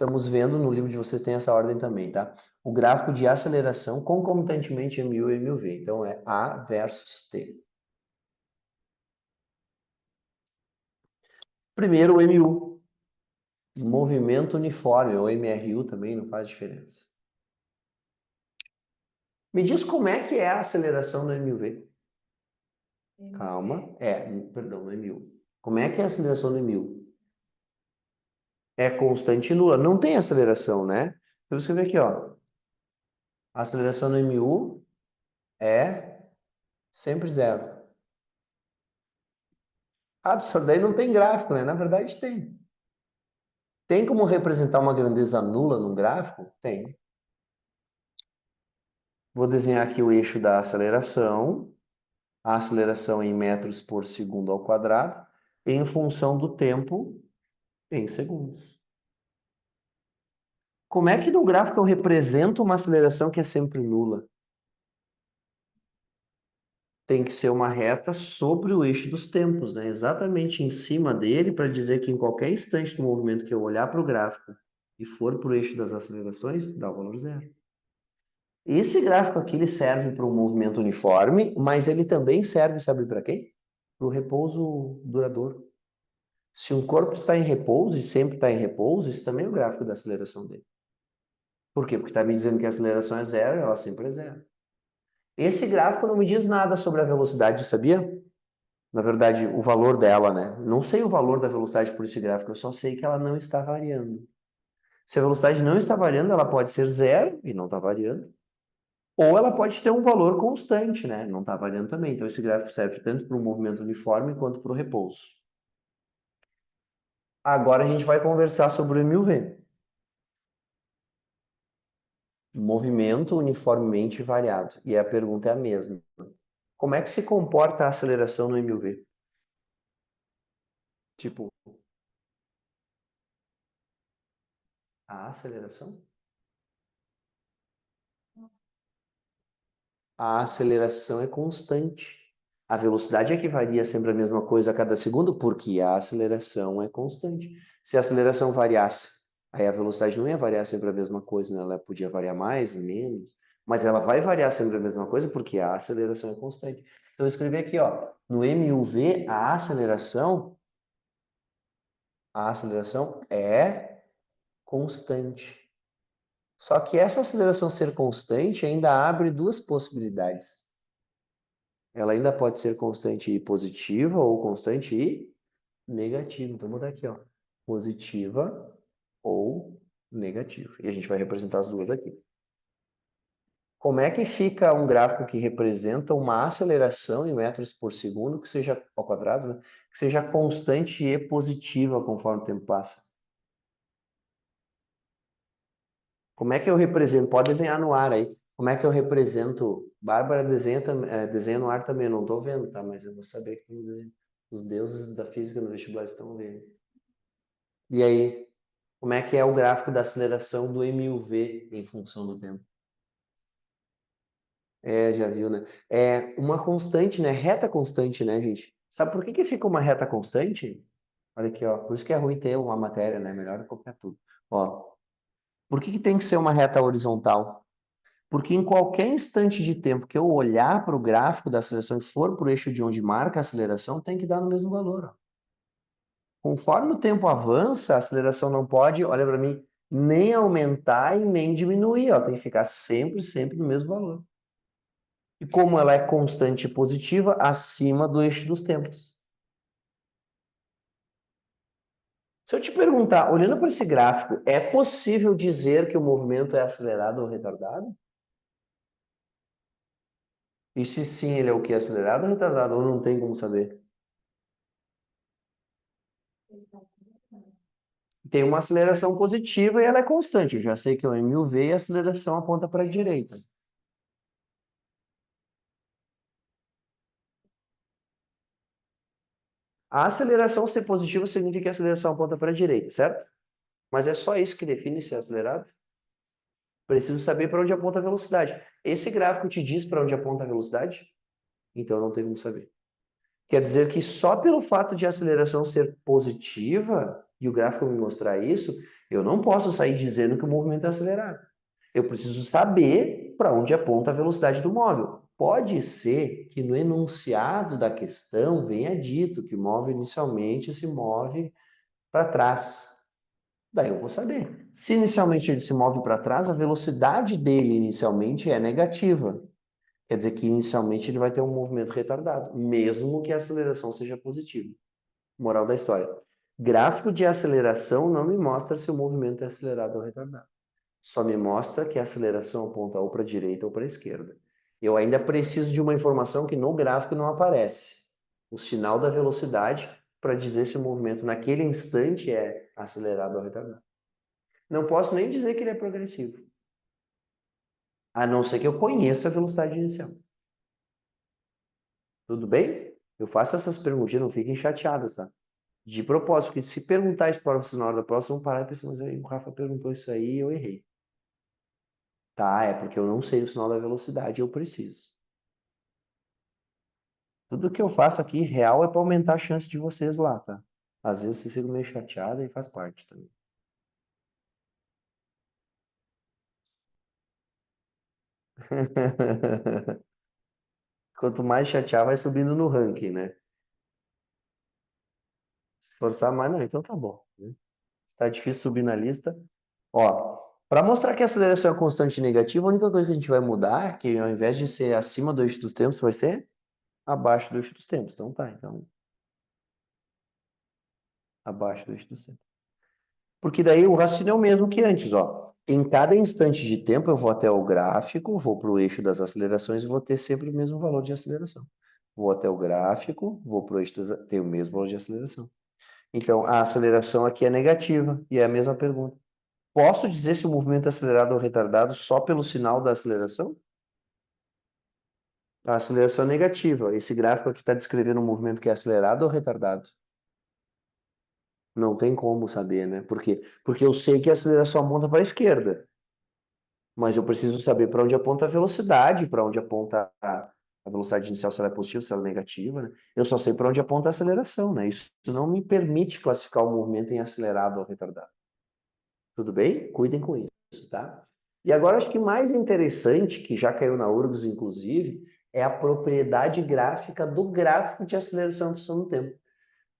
Estamos vendo no livro de vocês tem essa ordem também, tá? O gráfico de aceleração concomitantemente MU e MUV. Então é A versus T. Primeiro o MU. Movimento uniforme, ou MRU também não faz diferença. Me diz como é que é a aceleração no MUV. Calma. Perdão, não é 1000. Como é que é a aceleração no 1000? É constante nula. Não tem aceleração, né? Então, eu vou escrever aqui, ó. A aceleração no MU é sempre zero. Ah, professor, daí não tem gráfico, né? Na verdade, tem. Tem como representar uma grandeza nula num gráfico? Tem. Vou desenhar aqui o eixo da aceleração. A aceleração em metros por segundo ao quadrado, em função do tempo em segundos. Como é que no gráfico eu represento uma aceleração que é sempre nula? Tem que ser uma reta sobre o eixo dos tempos, né? Exatamente em cima dele, para dizer que em qualquer instante do movimento que eu olhar para o gráfico e for para o eixo das acelerações, dá o valor zero. Esse gráfico aqui ele serve para um movimento uniforme, mas ele também serve, sabe para quê? Para o repouso duradouro. Se um corpo está em repouso e sempre está em repouso, isso também é o gráfico da aceleração dele. Por quê? Porque está me dizendo que a aceleração é zero, ela sempre é zero. Esse gráfico não me diz nada sobre a velocidade, sabia? Na verdade, o valor dela, né? Não sei o valor da velocidade por esse gráfico, eu só sei que ela não está variando. Se a velocidade não está variando, ela pode ser zero e não está variando. Ou ela pode ter um valor constante, né? Não está variando também. Então, esse gráfico serve tanto para o movimento uniforme quanto para o repouso. Agora a gente vai conversar sobre o MUV. Movimento uniformemente variado. E a pergunta é a mesma. Como é que se comporta a aceleração no MUV? Tipo, a aceleração? A aceleração é constante. A velocidade é que varia sempre a mesma coisa a cada segundo, porque a aceleração é constante. Se a aceleração variasse, aí a velocidade não ia variar sempre a mesma coisa, né? Ela podia variar mais, menos, mas ela vai variar sempre a mesma coisa porque a aceleração é constante. Então eu escrevi aqui, ó, no MUV, a aceleração é constante. Só que essa aceleração ser constante ainda abre duas possibilidades. Ela ainda pode ser constante e positiva ou constante e negativa. Então, vou botar aqui, ó, positiva ou negativa. E a gente vai representar as duas aqui. Como é que fica um gráfico que representa uma aceleração em metros por segundo que seja ao quadrado, né? Que seja constante e positiva conforme o tempo passa? Como é que eu represento? Pode desenhar no ar aí. Como é que eu represento? Bárbara desenha no ar também, eu não estou vendo, tá? Mas eu vou saber que tem desenho. Os deuses da física no vestibular estão vendo. E aí, como é que é o gráfico da aceleração do MUV em função do tempo? É, já viu, né? É uma constante, né? Reta constante, né, gente? Sabe por que que fica uma reta constante? Olha aqui, ó. Por isso que é ruim ter uma matéria, né? Melhor copiar tudo. Ó, por que que tem que ser uma reta horizontal? Porque em qualquer instante de tempo que eu olhar para o gráfico da aceleração e for para o eixo de onde marca a aceleração, tem que dar no mesmo valor, ó. Conforme o tempo avança, a aceleração não pode, olha para mim, nem aumentar e nem diminuir, ó, tem que ficar sempre, sempre no mesmo valor. E como ela é constante e positiva, acima do eixo dos tempos. Se eu te perguntar, olhando para esse gráfico, é possível dizer que o movimento é acelerado ou retardado? E se sim, ele é o que? Acelerado ou retardado? Ou não tem como saber? Tem uma aceleração positiva e ela é constante. Eu já sei que é o MUV e a aceleração aponta para a direita. A aceleração ser positiva significa que a aceleração aponta para a direita, certo? Mas é só isso que define se é acelerado? Preciso saber para onde aponta a velocidade. Esse gráfico te diz para onde aponta a velocidade? Então não tem como saber. Quer dizer que só pelo fato de a aceleração ser positiva, e o gráfico me mostrar isso, eu não posso sair dizendo que o movimento é acelerado. Eu preciso saber para onde aponta a velocidade do móvel. Pode ser que no enunciado da questão venha dito que o móvel inicialmente se move para trás. Daí eu vou saber. Se inicialmente ele se move para trás, a velocidade dele inicialmente é negativa. Quer dizer que inicialmente ele vai ter um movimento retardado, mesmo que a aceleração seja positiva. Moral da história. Gráfico de aceleração não me mostra se o movimento é acelerado ou retardado. Só me mostra que a aceleração aponta ou para a direita ou para a esquerda. Eu ainda preciso de uma informação que no gráfico não aparece. O sinal da velocidade para dizer se o movimento naquele instante é acelerado ou retardado. Não posso nem dizer que ele é progressivo. A não ser que eu conheça a velocidade inicial. Tudo bem? Eu faço essas perguntinhas, não fiquem chateadas, tá? De propósito, porque se perguntar isso para vocês na hora da próxima, vão parar e pensar, mas aí, o Rafa perguntou isso aí e eu errei. Tá, é porque eu não sei o sinal da velocidade e eu preciso. Tudo que eu faço aqui, real, é para aumentar a chance de vocês lá, tá? Às vezes vocês ficam meio chateados e faz parte também. Quanto mais chatear, vai subindo no ranking, né? Se forçar mais, não, então tá bom, né? Se tá difícil subir na lista. Ó, para mostrar que a aceleração é constante negativa, a única coisa que a gente vai mudar é que ao invés de ser acima do eixo dos tempos, vai ser abaixo do eixo dos tempos. Então tá, então abaixo do eixo dos tempos. Porque daí o raciocínio é o mesmo que antes, ó. Em cada instante de tempo eu vou até o gráfico, vou para o eixo das acelerações e vou ter sempre o mesmo valor de aceleração. Vou até o gráfico, vou para o eixo das... tem o mesmo valor de aceleração. Então, a aceleração aqui é negativa, e é a mesma pergunta. Posso dizer se o movimento é acelerado ou retardado só pelo sinal da aceleração? A aceleração é negativa. Esse gráfico aqui está descrevendo um movimento que é acelerado ou retardado? Não tem como saber, né? Por quê? Porque eu sei que a aceleração aponta para a esquerda, mas eu preciso saber para onde aponta a velocidade, para onde aponta a velocidade inicial, se ela é positiva, se ela é negativa, né? Eu só sei para onde aponta a aceleração, né? Isso não me permite classificar o movimento em acelerado ou retardado. Tudo bem? Cuidem com isso, tá? E agora acho que mais interessante, que já caiu na URGS inclusive, é a propriedade gráfica do gráfico de aceleração em função do tempo.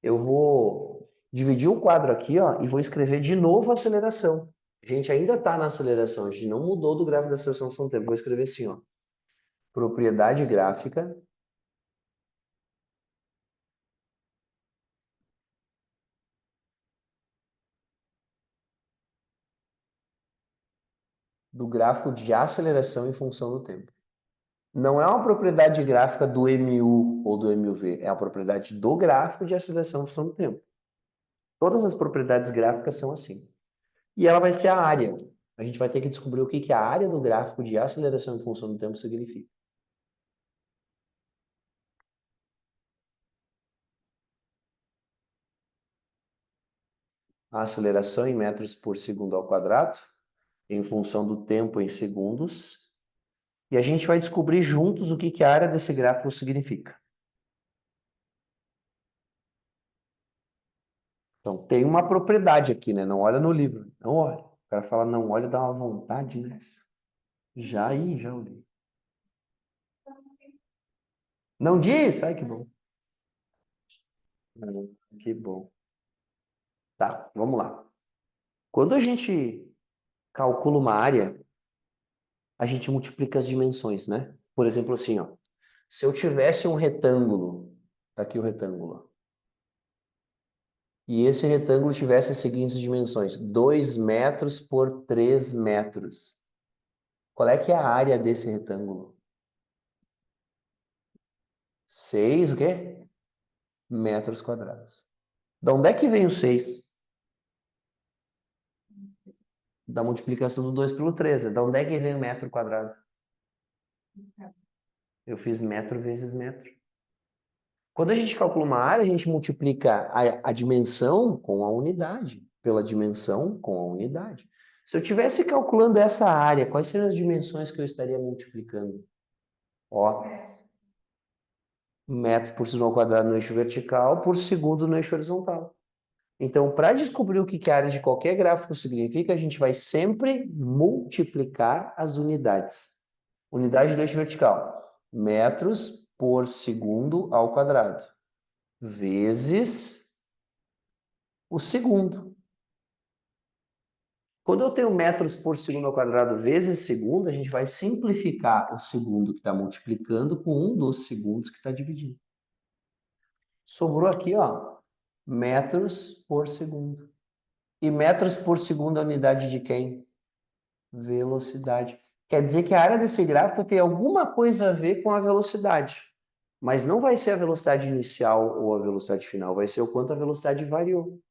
Eu vou dividir o quadro aqui, ó, e vou escrever de novo a aceleração. A gente ainda está na aceleração, a gente não mudou do gráfico da aceleração em função do tempo. Vou escrever assim, ó. Propriedade gráfica do gráfico de aceleração em função do tempo. Não é uma propriedade gráfica do MU ou do MUV, é a propriedade do gráfico de aceleração em função do tempo. Todas as propriedades gráficas são assim. E ela vai ser a área. A gente vai ter que descobrir o que a área do gráfico de aceleração em função do tempo significa. A aceleração em metros por segundo ao quadrado, em função do tempo em segundos. E a gente vai descobrir juntos o que a área desse gráfico significa. Então, tem uma propriedade aqui, né? Não olha no livro. Não olha. O cara fala não olha, dá uma vontade, né? Já aí, já olhei. Não diz? Ai, que bom. Que bom. Tá, vamos lá. Quando a gente calcula uma área, a gente multiplica as dimensões, né? Por exemplo, assim, ó. Se eu tivesse um retângulo, tá aqui o retângulo, e esse retângulo tivesse as seguintes dimensões: 2 metros por 3 metros. Qual é que é a área desse retângulo? 6 o quê? Metros quadrados. Da onde é que vem o 6? Da multiplicação do 2 pelo 3. Da onde é que vem o metro quadrado? Eu fiz metro vezes metro. Quando a gente calcula uma área, a gente multiplica a dimensão com a unidade, pela dimensão com a unidade. Se eu estivesse calculando essa área, quais seriam as dimensões que eu estaria multiplicando? Ó, metros por segundo ao quadrado no eixo vertical por segundo no eixo horizontal. Então, para descobrir o que a área de qualquer gráfico significa, a gente vai sempre multiplicar as unidades. Unidade do eixo vertical, metros por segundo ao quadrado, vezes o segundo. Quando eu tenho metros por segundo ao quadrado vezes segundo, a gente vai simplificar o segundo que está multiplicando com um dos segundos que está dividindo. Sobrou aqui, ó, metros por segundo. E metros por segundo é a unidade de quem? Velocidade. Quer dizer que a área desse gráfico tem alguma coisa a ver com a velocidade. Mas não vai ser a velocidade inicial ou a velocidade final, vai ser o quanto a velocidade variou.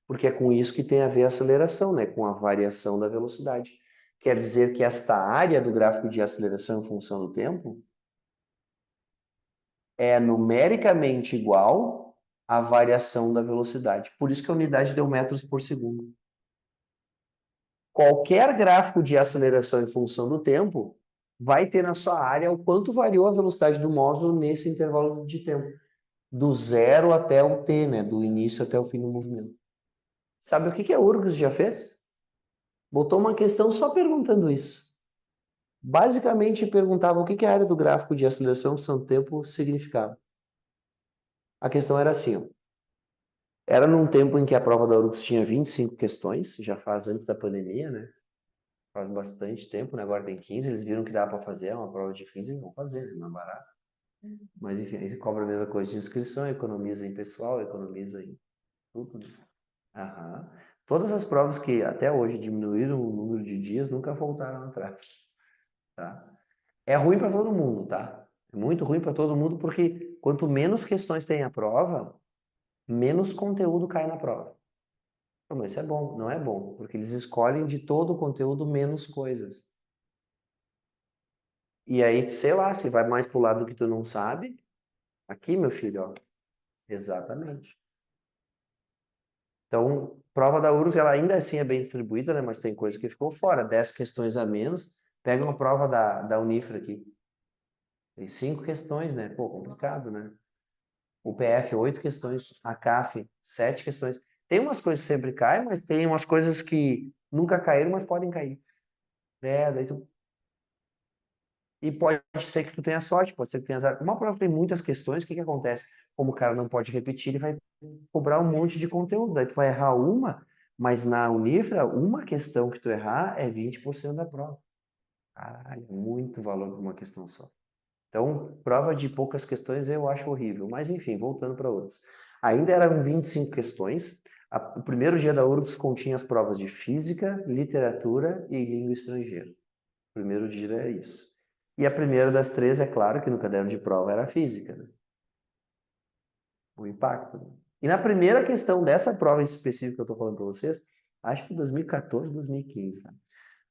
Porque é com isso que tem a ver a aceleração, né? Com a variação da velocidade. Quer dizer que esta área do gráfico de aceleração em função do tempo é numericamente igual à variação da velocidade. Por isso que a unidade deu metros por segundo. Qualquer gráfico de aceleração em função do tempo vai ter na sua área o quanto variou a velocidade do móvel nesse intervalo de tempo. Do zero até o t, né? Do início até o fim do movimento. Sabe o que a URGS já fez? Botou uma questão só perguntando isso. Basicamente perguntava o que a área do gráfico de aceleração em função do tempo significava. A questão era assim, ó. Era num tempo em que a prova da URGS tinha 25 questões, já faz antes da pandemia, né? Faz bastante tempo, né? Agora tem 15, eles viram que dá para fazer uma prova difícil, eles vão fazer, né? Mais barato. Mas enfim, aí você cobra a mesma coisa de inscrição, economiza em pessoal, economiza em tudo, né? Aham. Todas as provas que até hoje diminuíram o número de dias nunca voltaram atrás, tá? É ruim para todo mundo, tá? É muito ruim para todo mundo porque quanto menos questões tem a prova, menos conteúdo cai na prova. Não, mas isso é bom, não é bom, porque eles escolhem de todo o conteúdo menos coisas. E aí, sei lá, se vai mais pro lado que tu não sabe, aqui, meu filho, ó. Exatamente. Então, prova da URGS, ela ainda assim é bem distribuída, né? Mas tem coisa que ficou fora, 10 questões a menos. Pega uma prova da Unifra aqui. Tem 5 questões, né? Pô, complicado, né? O PF, 8 questões. A CAF, 7 questões. Tem umas coisas que sempre caem, mas tem umas coisas que nunca caíram, mas podem cair. É, daí tu... E pode ser que tu tenha sorte, pode ser que tenha azar. Uma prova que tem muitas questões, o que que acontece? Como o cara não pode repetir, ele vai cobrar um monte de conteúdo. Daí tu vai errar uma, mas na Unifra, uma questão que tu errar é 20% da prova. Caralho, muito valor para uma questão só. Então, prova de poucas questões eu acho horrível. Mas, enfim, voltando para URGS. Ainda eram 25 questões. O primeiro dia da URGS continha as provas de física, literatura e língua estrangeira. O primeiro dia é isso. E a primeira das três, é claro que no caderno de prova era a física, né? O impacto. Né? E na primeira questão dessa prova específica que eu estou falando para vocês, acho que 2014, 2015, tá?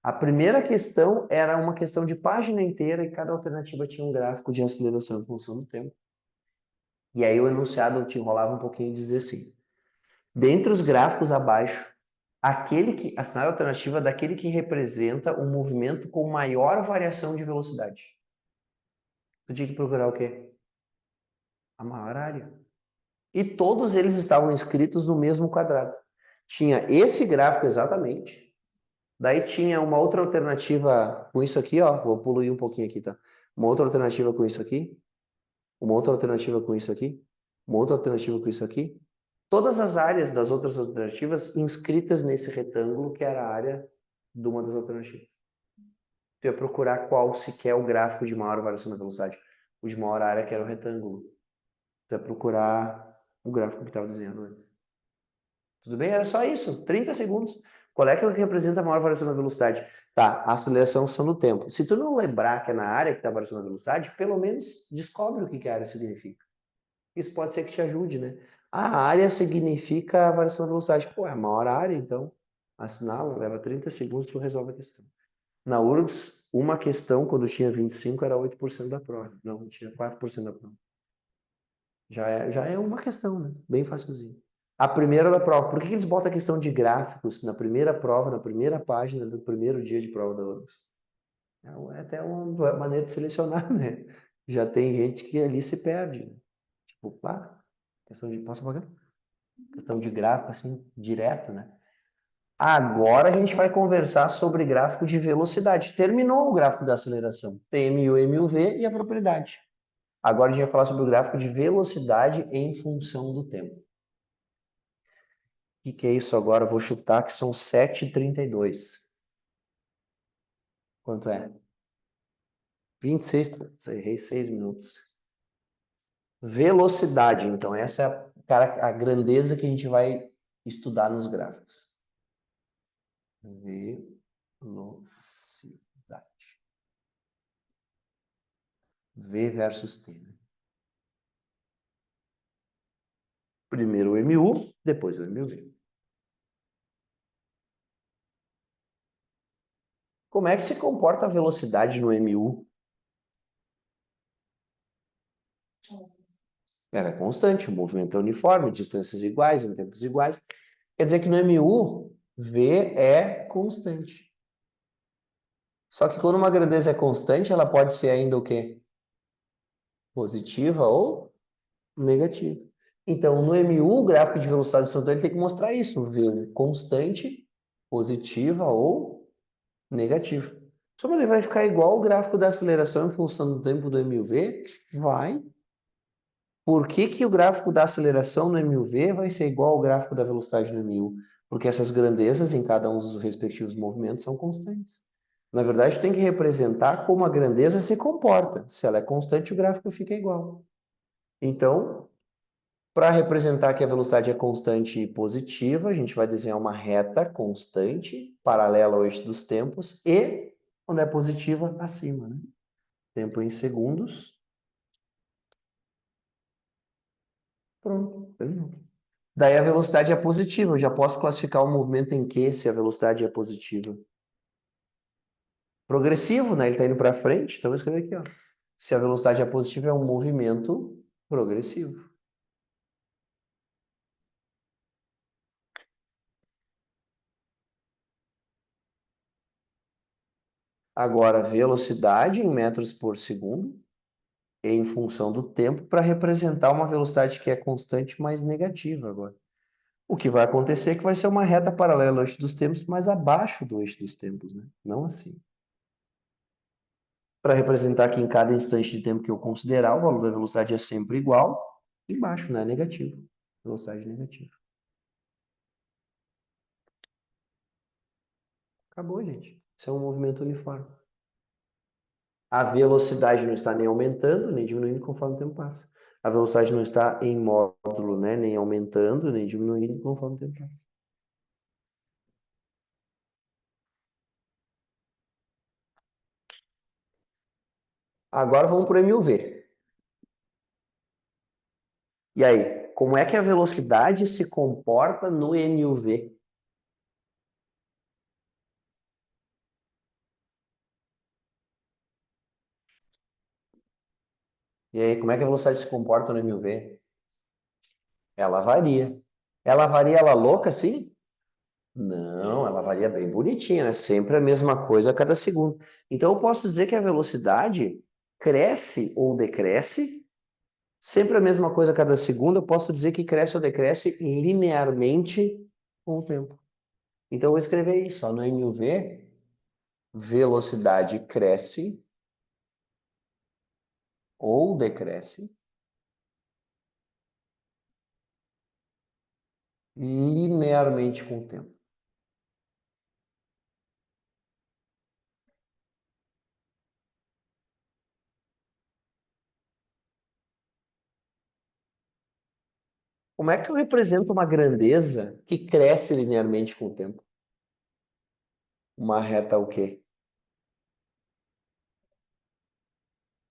A primeira questão era uma questão de página inteira e cada alternativa tinha um gráfico de aceleração em função do tempo. E aí o enunciado te enrolava um pouquinho e dizia assim: dentre os gráficos abaixo, a cenário alternativa daquele que representa um movimento com maior variação de velocidade. Tu tinha que procurar o quê? A maior área. E todos eles estavam inscritos no mesmo quadrado. Tinha esse gráfico exatamente. Daí tinha uma outra alternativa com isso aqui, ó. Vou poluir um pouquinho aqui, tá? Uma outra alternativa com isso aqui. Uma outra alternativa com isso aqui. Uma outra alternativa com isso aqui. Todas as áreas das outras alternativas inscritas nesse retângulo que era a área de uma das alternativas. Tu ia procurar qual se quer o gráfico de maior variação da velocidade. O de maior área que era o retângulo. Tu ia procurar o gráfico que estava desenhando antes. Tudo bem? Era só isso. 30 segundos. Qual é que representa a maior variação da velocidade? Tá, a aceleração são no tempo. Se tu não lembrar que é na área que está a variação da velocidade, pelo menos descobre o que a área significa. Isso pode ser que te ajude, né? A área significa a variação da velocidade. Pô, é a maior área, então assinala, leva 30 segundos e tu resolve a questão. Na URGS, uma questão, quando tinha 25, era 8% da prova. Não, tinha 4% da prova. Já é uma questão, né? Bem facilzinho. A primeira da prova. Por que eles botam a questão de gráficos na primeira prova, na primeira página do primeiro dia de prova da URGS? É até uma maneira de selecionar, né? Já tem gente que ali se perde. Né? Tipo, pá, questão de... Posso pagar? Questão de gráfico, assim, direto, né? Agora a gente vai conversar sobre gráfico de velocidade. Terminou o gráfico da aceleração. PMU, MUV e a propriedade. Agora a gente vai falar sobre o gráfico de velocidade em função do tempo. que é isso agora? Eu vou chutar que são 7h32. Quanto é? 26, errei 6 minutos. Velocidade, então, essa é a grandeza que a gente vai estudar nos gráficos. Velocidade. V versus T. Primeiro o MU, depois o MUV. Como é que se comporta a velocidade no MU? Ela é constante, o movimento é uniforme, distâncias iguais, em tempos iguais. Quer dizer que no MU, V é constante. Só que quando uma grandeza é constante, ela pode ser ainda o quê? Positiva ou negativa. Então, no MU, o gráfico de velocidade instantânea tem que mostrar isso, V constante, positiva ou negativa. Só que ele vai ficar igual o gráfico da aceleração em função do tempo do MUV? Vai. Por que que o gráfico da aceleração no MUV vai ser igual ao gráfico da velocidade no MU? Porque essas grandezas em cada um dos respectivos movimentos são constantes. Na verdade, tem que representar como a grandeza se comporta. Se ela é constante, o gráfico fica igual. Então, para representar que a velocidade é constante e positiva, a gente vai desenhar uma reta constante, paralela ao eixo dos tempos, e, quando é positiva, acima, né? Tempo em segundos. Pronto, terminou. Daí a velocidade é positiva. Eu já posso classificar o movimento em Q se a velocidade é positiva. Progressivo, né? Ele está indo para frente. Então, eu vou escrever aqui, ó. Se a velocidade é positiva, é um movimento progressivo. Agora, velocidade em metros por segundo em função do tempo para representar uma velocidade que é constante, mas negativa agora. O que vai acontecer é que vai ser uma reta paralela ao eixo dos tempos, mas abaixo do eixo dos tempos, né? Não assim. Para representar que em cada instante de tempo que eu considerar, o valor da velocidade é sempre igual, embaixo, né? Negativo. Velocidade negativa. Acabou, gente. Isso é um movimento uniforme. A velocidade não está nem aumentando, nem diminuindo conforme o tempo passa. A velocidade não está em módulo, né? Nem aumentando, nem diminuindo conforme o tempo passa. Agora vamos para o MUV. E aí, como é que a velocidade se comporta no MUV? E aí, como é que a velocidade se comporta no MUV? Ela varia. Ela varia, ela louca, assim? Não, ela varia bem bonitinha, né? Sempre a mesma coisa a cada segundo. Então, eu posso dizer que a velocidade cresce ou decresce, sempre a mesma coisa a cada segundo. Eu posso dizer que cresce ou decresce linearmente com o tempo. Então, eu vou escrever isso, ó, no MUV, velocidade cresce ou decresce linearmente com o tempo. Como é que eu represento uma grandeza que cresce linearmente com o tempo? Uma reta o quê?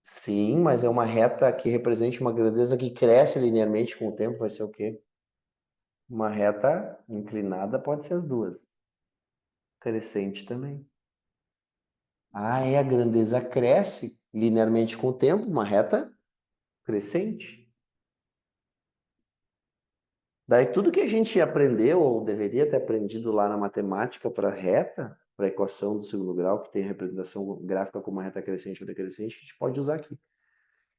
Sim, mas é uma reta que represente uma grandeza que cresce linearmente com o tempo, vai ser o quê? Uma reta inclinada pode ser as duas. Crescente também. Ah, é, a grandeza cresce linearmente com o tempo, uma reta crescente. Daí tudo que a gente aprendeu, ou deveria ter aprendido lá na matemática para reta, para a equação do segundo grau, que tem a representação gráfica como uma reta crescente ou decrescente, a gente pode usar aqui.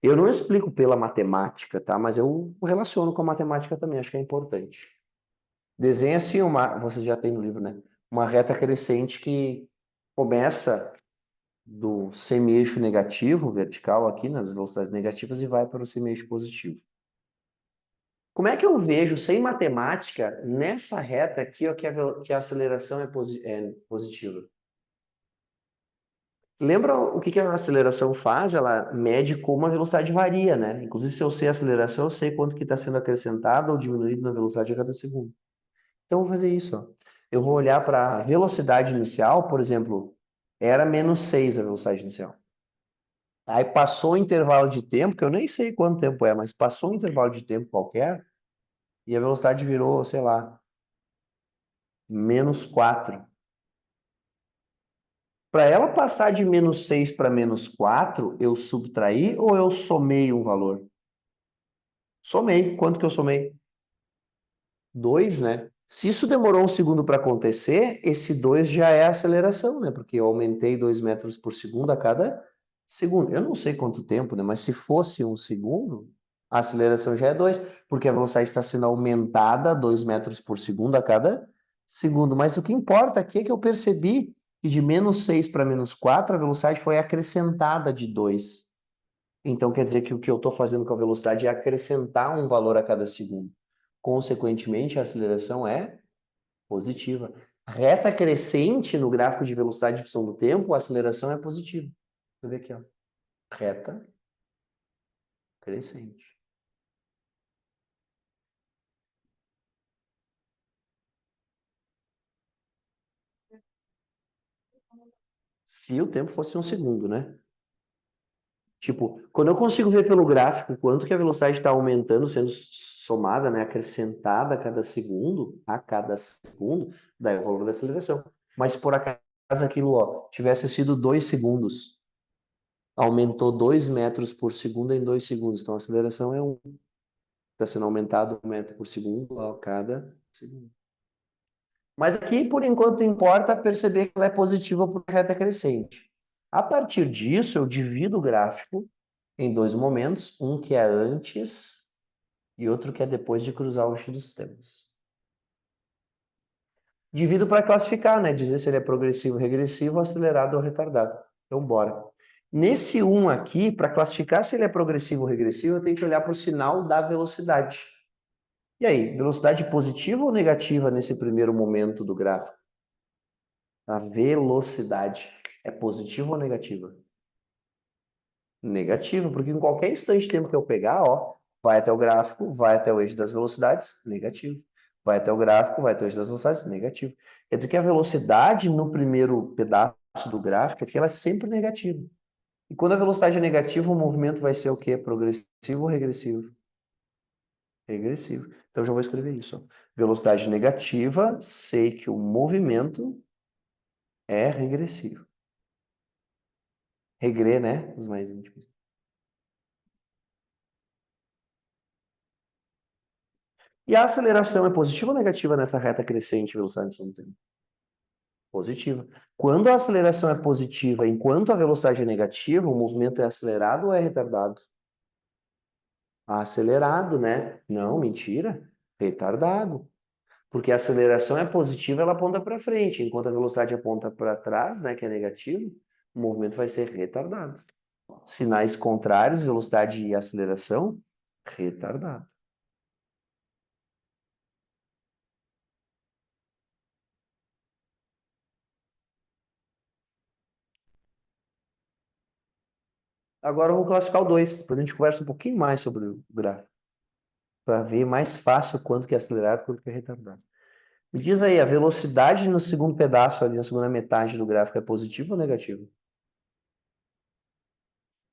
Eu não explico pela matemática, tá? Mas eu relaciono com a matemática também, acho que é importante. Desenha assim você já tem no livro, né? Uma reta crescente que começa do semi-eixo negativo, vertical aqui, nas velocidades negativas, e vai para o semi-eixo positivo. Como é que eu vejo, sem matemática, nessa reta aqui, ó, que a aceleração é positiva? Lembra o que a aceleração faz? Ela mede como a velocidade varia, né? Inclusive, se eu sei a aceleração, eu sei quanto que está sendo acrescentado ou diminuído na velocidade a cada segundo. Então, eu vou fazer isso, ó. Eu vou olhar para a velocidade inicial, por exemplo, era -6 a velocidade inicial. Aí passou um intervalo de tempo, que eu nem sei quanto tempo é, mas passou um intervalo de tempo qualquer, e a velocidade virou, sei lá, -4. Para ela passar de -6 para -4, eu subtraí ou eu somei um valor? Somei. Quanto que eu somei? 2, né? Se isso demorou um segundo para acontecer, esse 2 já é aceleração, né? Porque eu aumentei 2 metros por segundo a cada segundo. Eu não sei quanto tempo, né? Mas se fosse um segundo, a aceleração já é 2, porque a velocidade está sendo aumentada 2 metros por segundo a cada segundo. Mas o que importa aqui é que eu percebi que de -6 para -4, a velocidade foi acrescentada de 2. Então quer dizer que o que eu estou fazendo com a velocidade é acrescentar um valor a cada segundo. Consequentemente, a aceleração é positiva. Reta crescente no gráfico de velocidade de função do tempo, a aceleração é positiva. Deixa eu ver aqui, ó. Reta crescente. Se o tempo fosse um segundo, né? Tipo, quando eu consigo ver pelo gráfico quanto que a velocidade está aumentando, sendo somada, né, acrescentada a cada segundo, daí o valor da aceleração. Mas se por acaso aquilo, ó, tivesse sido 2 segundos, aumentou 2 metros por segundo em 2 segundos, então a aceleração é 1. Está sendo aumentado 1 metro por segundo a cada segundo. Mas aqui, por enquanto, importa perceber que ela é positiva por reta crescente. A partir disso, eu divido o gráfico em dois momentos, um que é antes e outro que é depois de cruzar o eixo dos sistemas. Divido para classificar, né? Dizer se ele é progressivo, regressivo, acelerado ou retardado. Então, bora. Nesse 1 aqui, para classificar se ele é progressivo ou regressivo, eu tenho que olhar para o sinal da velocidade. E aí, velocidade positiva ou negativa nesse primeiro momento do gráfico? A velocidade é positiva ou negativa? Negativa, porque em qualquer instante de tempo que eu pegar, ó, vai até o gráfico, vai até o eixo das velocidades, negativo. Vai até o gráfico, vai até o eixo das velocidades, negativo. Quer dizer que a velocidade no primeiro pedaço do gráfico aqui, ela é sempre negativa. E quando a velocidade é negativa, o movimento vai ser o quê? Progressivo ou regressivo? Regressivo. Então, eu já vou escrever isso. Ó. Velocidade negativa, sei que o movimento é regressivo. Regrê, né? Os mais íntimos. E a aceleração é positiva ou negativa nessa reta crescente velocidade do tempo? Positiva. Quando a aceleração é positiva, enquanto a velocidade é negativa, o movimento é acelerado ou é retardado? Acelerado, né? Não, mentira. Retardado. Porque a aceleração é positiva, ela aponta para frente, enquanto a velocidade aponta para trás, né, que é negativo, o movimento vai ser retardado. Sinais contrários, velocidade e aceleração, retardado. Agora eu vou classificar o 2, depois a gente conversa um pouquinho mais sobre o gráfico, para ver mais fácil quanto que é acelerado, quanto que é retardado. Me diz aí, a velocidade no segundo pedaço, ali na segunda metade do gráfico, é positiva ou negativa?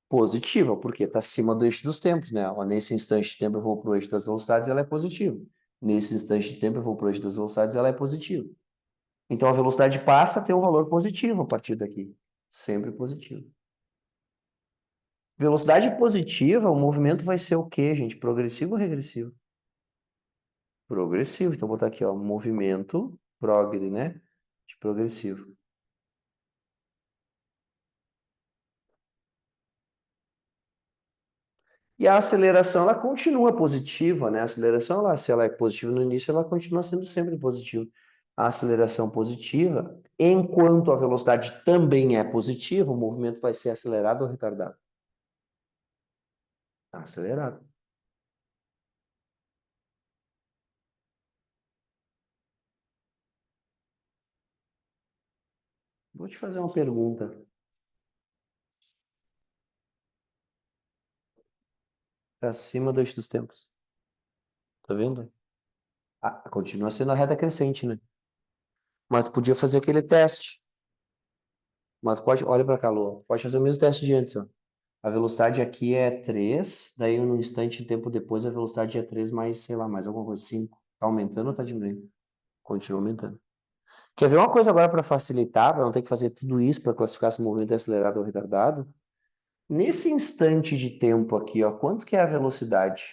Positiva, porque está acima do eixo dos tempos, né? Ó, nesse instante de tempo eu vou para o eixo das velocidades, ela é positiva. Nesse instante de tempo eu vou para o eixo das velocidades, ela é positiva. Então a velocidade passa a ter um valor positivo a partir daqui. Sempre positivo. Velocidade positiva, o movimento vai ser o quê, gente? Progressivo ou regressivo? Progressivo. Então vou botar aqui, ó, movimento progre, né? De progressivo. E a aceleração, ela continua positiva, né? A aceleração, ela, se ela é positiva no início, ela continua sendo sempre positiva. A aceleração positiva, enquanto a velocidade também é positiva, o movimento vai ser acelerado ou retardado? Acelerado. Vou te fazer uma pergunta. Tá acima do eixo dos tempos. Tá vendo? Ah, continua sendo a reta crescente, né? Mas podia fazer aquele teste. Mas pode, olha para cá, Lua. Pode fazer o mesmo teste de antes, ó. A velocidade aqui é 3, daí um instante de tempo depois a velocidade é 3 mais, sei lá, mais alguma coisa, 5. Tá aumentando ou tá diminuindo? Continua aumentando. Quer ver uma coisa agora para facilitar, para não ter que fazer tudo isso para classificar se o movimento é acelerado ou retardado? Nesse instante de tempo aqui, ó, quanto que é a velocidade?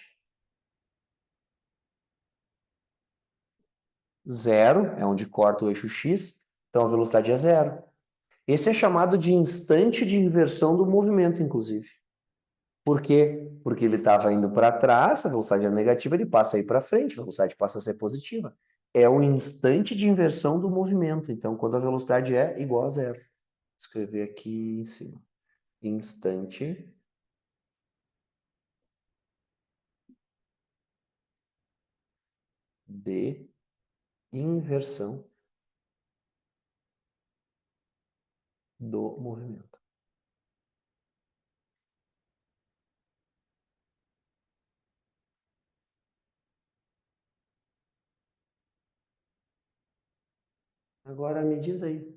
Zero, é onde corta o eixo X, então a velocidade é zero. Esse é chamado de instante de inversão do movimento, inclusive. Por quê? Porque ele estava indo para trás, a velocidade era negativa, ele passa a ir para frente, a velocidade passa a ser positiva. É o instante de inversão do movimento. Então, quando a velocidade é igual a zero. Vou escrever aqui em cima. Instante de inversão do movimento. Agora me diz aí.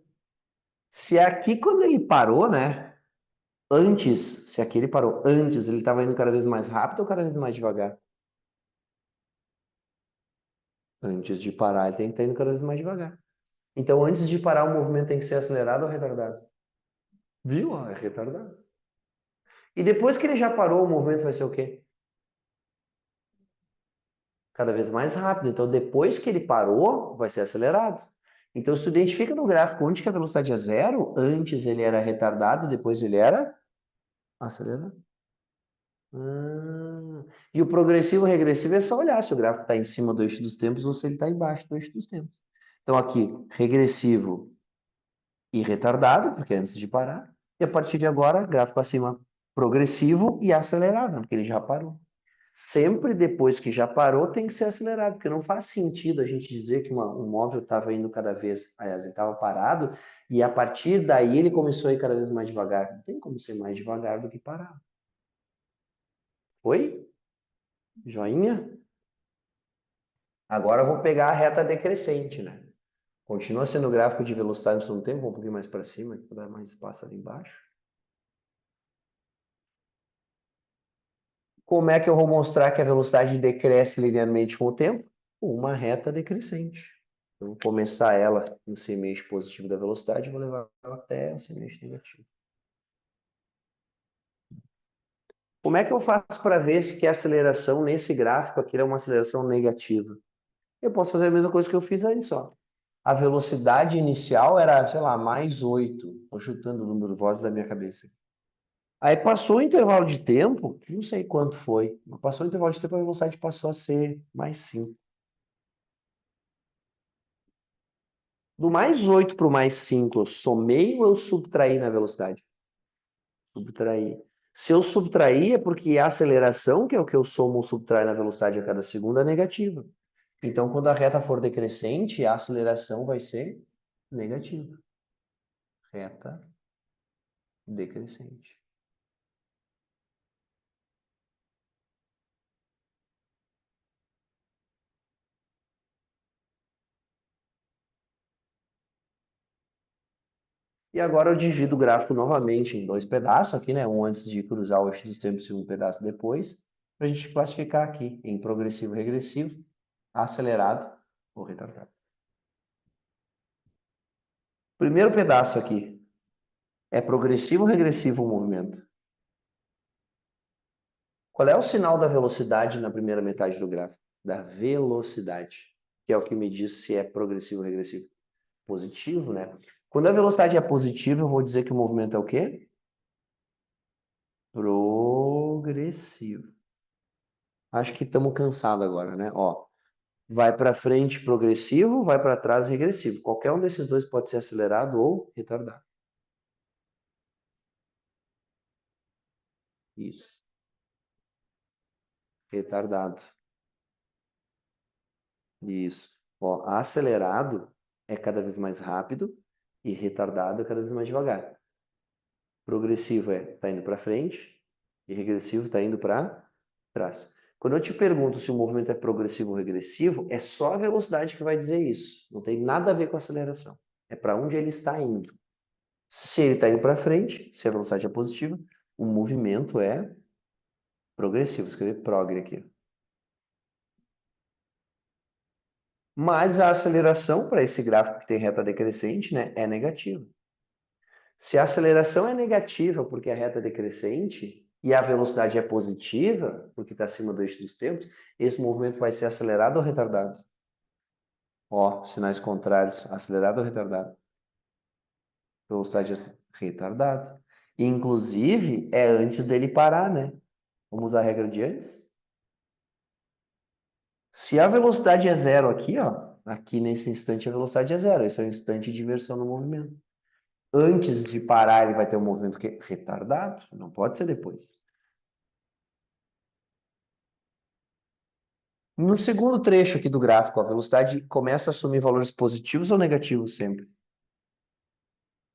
Se aqui, quando ele parou, né? Antes, se aqui ele parou antes, ele estava indo cada vez mais rápido ou cada vez mais devagar? Antes de parar, ele tem que estar indo cada vez mais devagar. Então, antes de parar, o movimento tem que ser acelerado ou retardado? Viu? É retardado. E depois que ele já parou, o movimento vai ser o quê? Cada vez mais rápido. Então, depois que ele parou, vai ser acelerado. Então, se tu identifica no gráfico onde que a velocidade é zero, antes ele era retardado, depois ele era acelerado. E o progressivo e o regressivo é só olhar se o gráfico está em cima do eixo dos tempos ou se ele está embaixo do eixo dos tempos. Então, aqui, regressivo e retardado, porque é antes de parar. E a partir de agora, gráfico acima progressivo e acelerado, porque ele já parou. Sempre depois que já parou, tem que ser acelerado, porque não faz sentido a gente dizer que um móvel estava indo cada vez, aliás, ele estava parado, e a partir daí ele começou a ir cada vez mais devagar. Não tem como ser mais devagar do que parar. Foi? Joinha? Agora eu vou pegar a reta decrescente, né? Continua sendo gráfico de velocidade no tempo, um pouquinho mais para cima, para dar mais espaço ali embaixo. Como é que eu vou mostrar que a velocidade decresce linearmente com o tempo? Uma reta decrescente. Eu vou começar ela no semi-eixo positivo da velocidade e vou levar ela até o semi-eixo negativo. Como é que eu faço para ver se que a aceleração nesse gráfico aqui é uma aceleração negativa? Eu posso fazer a mesma coisa que eu fiz antes, ó. A velocidade inicial era, sei lá, mais 8. Estou chutando o número de vozes da minha cabeça. Aí passou o intervalo de tempo, não sei quanto foi, mas passou o intervalo de tempo, a velocidade passou a ser mais 5. Do mais 8 para o mais 5, eu somei ou eu subtraí na velocidade? Subtraí. Se eu subtrair, é porque a aceleração, que é o que eu somo ou subtraio na velocidade a cada segundo, é negativa. Então, quando a reta for decrescente, a aceleração vai ser negativa. Reta decrescente. E agora eu divido o gráfico novamente em dois pedaços aqui, né? Um antes de cruzar o eixo dos tempos e um pedaço depois, para a gente classificar aqui em progressivo e regressivo, acelerado ou retardado. Primeiro pedaço aqui, é progressivo ou regressivo o movimento? Qual é o sinal da velocidade na primeira metade do gráfico? Da velocidade, que é o que me diz se é progressivo ou regressivo. Positivo, né? Quando a velocidade é positiva, eu vou dizer que o movimento é o quê? Progressivo. Acho que estamos cansados agora, né? Ó, vai para frente progressivo, vai para trás regressivo. Qualquer um desses dois pode ser acelerado ou retardado. Isso. Retardado. Isso. Ó, acelerado é cada vez mais rápido E retardado é cada vez mais devagar. Progressivo tá indo para frente e regressivo está indo para trás. Quando eu te pergunto se o movimento é progressivo ou regressivo, é só a velocidade que vai dizer isso. Não tem nada a ver com a aceleração. É para onde ele está indo. Se ele está indo para frente, se a velocidade é positiva, o movimento é progressivo. Vou escrever progre aqui. Mas a aceleração para esse gráfico que tem reta decrescente, né, é negativa. Se a aceleração é negativa porque a reta é decrescente e a velocidade é positiva, porque está acima do eixo dos tempos, esse movimento vai ser acelerado ou retardado? Ó, sinais contrários, acelerado ou retardado? Velocidade retardado. Inclusive, é antes dele parar, né? Vamos usar a regra de antes? Se a velocidade é zero aqui, ó, aqui nesse instante a velocidade é zero. Esse é o instante de inversão no movimento. Antes de parar, ele vai ter um movimento retardado. Não pode ser depois. No segundo trecho aqui do gráfico, a velocidade começa a assumir valores positivos ou negativos sempre?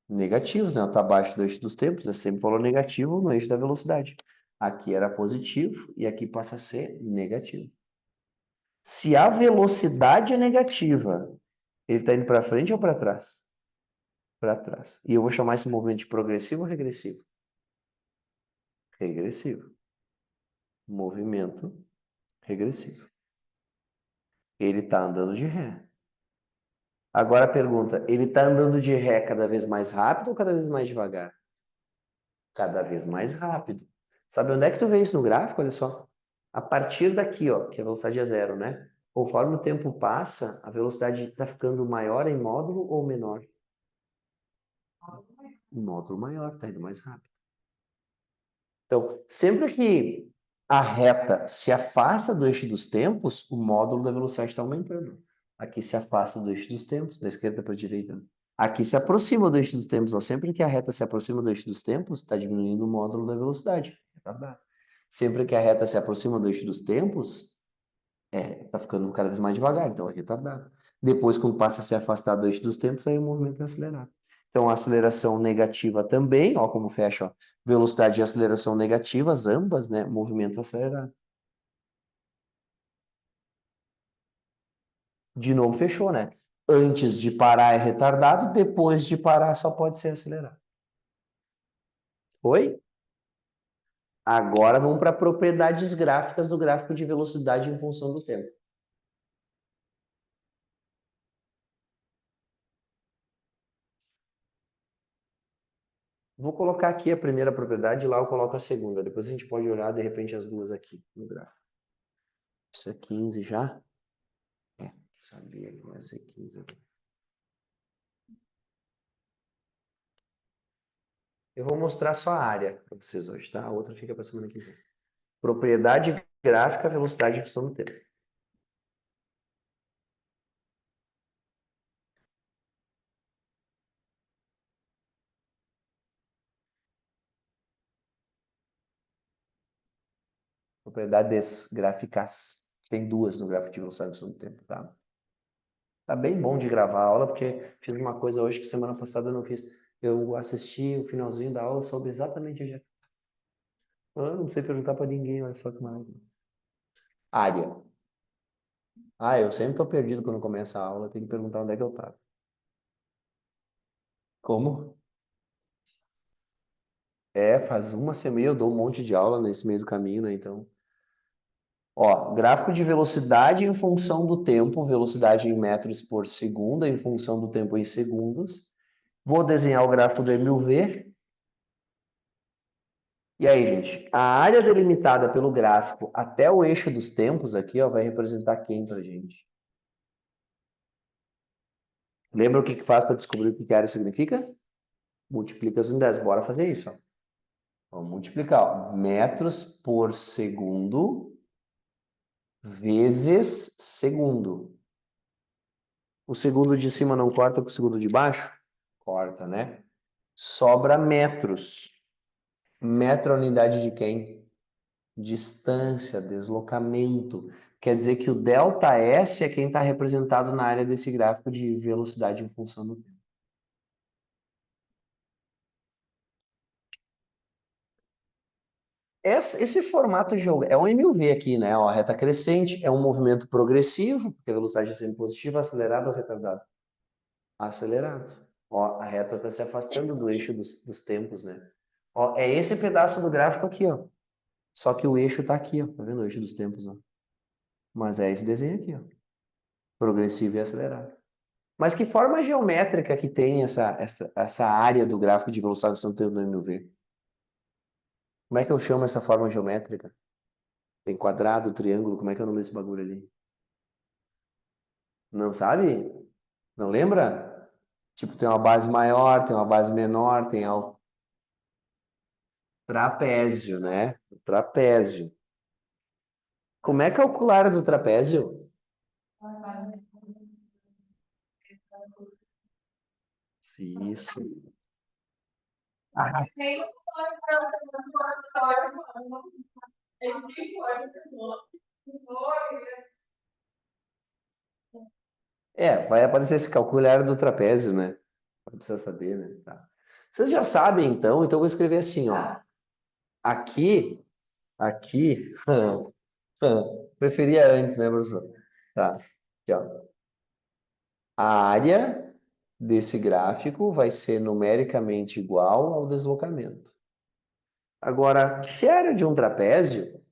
Negativos, né? Está abaixo do eixo dos tempos, é sempre valor negativo no eixo da velocidade. Aqui era positivo e aqui passa a ser negativo. Se a velocidade é negativa, ele está indo para frente ou para trás? Para trás. E eu vou chamar esse movimento de progressivo ou regressivo? Regressivo. Movimento regressivo. Ele está andando de ré. Agora a pergunta, ele está andando de ré cada vez mais rápido ou cada vez mais devagar? Cada vez mais rápido. Sabe onde é que tu vê isso no gráfico? Olha só. A partir daqui, ó, que a velocidade é zero, né? Conforme o tempo passa, a velocidade está ficando maior em módulo ou menor? Em módulo maior, está indo mais rápido. Então, sempre que a reta se afasta do eixo dos tempos, o módulo da velocidade está aumentando. Aqui se afasta do eixo dos tempos, da esquerda para a direita. Aqui se aproxima do eixo dos tempos. Ó. Sempre que a reta se aproxima do eixo dos tempos, está diminuindo o módulo da velocidade. Retardado. Sempre que a reta se aproxima do eixo dos tempos, está ficando cada vez mais devagar, então é retardado. Depois, quando passa a se afastar do eixo dos tempos, aí o movimento é acelerado. Então, a aceleração negativa também, ó, como fecha, ó, velocidade e aceleração negativas, ambas, né? Movimento acelerado. De novo, fechou, né? Antes de parar é retardado, depois de parar só pode ser acelerado. Foi? Agora vamos para propriedades gráficas do gráfico de velocidade em função do tempo. Vou colocar aqui a primeira propriedade, lá eu coloco a segunda. Depois a gente pode olhar, de repente, as duas aqui no gráfico. Isso é 15 já? Sabia que ia ser 15 aqui. Eu vou mostrar só a área para vocês hoje, tá? A outra fica para semana que vem. Propriedade gráfica, velocidade em função do tempo. Propriedades gráficas. Tem duas no gráfico de velocidade em função do tempo, tá? Tá bem bom de gravar a aula, porque fiz uma coisa hoje que semana passada eu não fiz. Eu assisti o finalzinho da aula, soube exatamente onde é. Não sei perguntar para ninguém, olha só que maravilha. Área. Eu sempre tô perdido quando começa a aula, tenho que perguntar onde é que eu tava. Como? Faz uma semana eu dou um monte de aula nesse meio do caminho, né? Então, ó, gráfico de velocidade em função do tempo, velocidade em metros por segundo, em função do tempo em segundos. Vou desenhar o gráfico do Emil V. E aí, gente, a área delimitada pelo gráfico até o eixo dos tempos aqui, ó, vai representar quem pra gente? Lembra o que faz para descobrir o que a área significa? Multiplica as unidades. Bora fazer isso, ó. Vamos multiplicar, ó. Metros por segundo vezes segundo. O segundo de cima não corta com o segundo de baixo? Corta, né? Sobra metros. Metro é a unidade de quem? Distância, deslocamento. Quer dizer que o ΔS é quem está representado na área desse gráfico de velocidade em função do tempo. Esse formato é um MUV aqui, né? Ó, a reta crescente é um movimento progressivo, porque a velocidade é sempre positiva, acelerado ou retardado? Acelerado. Ó, a reta está se afastando do eixo dos tempos, né? Ó, é esse pedaço do gráfico aqui, ó. Só que o eixo está aqui, ó. Tá vendo o eixo dos tempos, ó? Mas é esse desenho aqui, ó. Progressivo e acelerado. Mas que forma geométrica que tem essa área do gráfico de velocidade do tempo do MUV? Como é que eu chamo essa forma geométrica? Tem quadrado, triângulo, como é que é o nome desse bagulho ali? Não sabe? Não lembra? Tipo, tem uma base maior, tem uma base menor, tem o trapézio, né? O trapézio. Como é calcular a do trapézio? Isso. Ah, vai aparecer esse calcular do trapézio, né? Precisa saber, né? Tá. Vocês já sabem, então eu vou escrever assim, ó. Aqui, aqui, preferia antes, né, professor? Tá. Aqui, ó. A área desse gráfico vai ser numericamente igual ao deslocamento. Agora, se a área de um trapézio,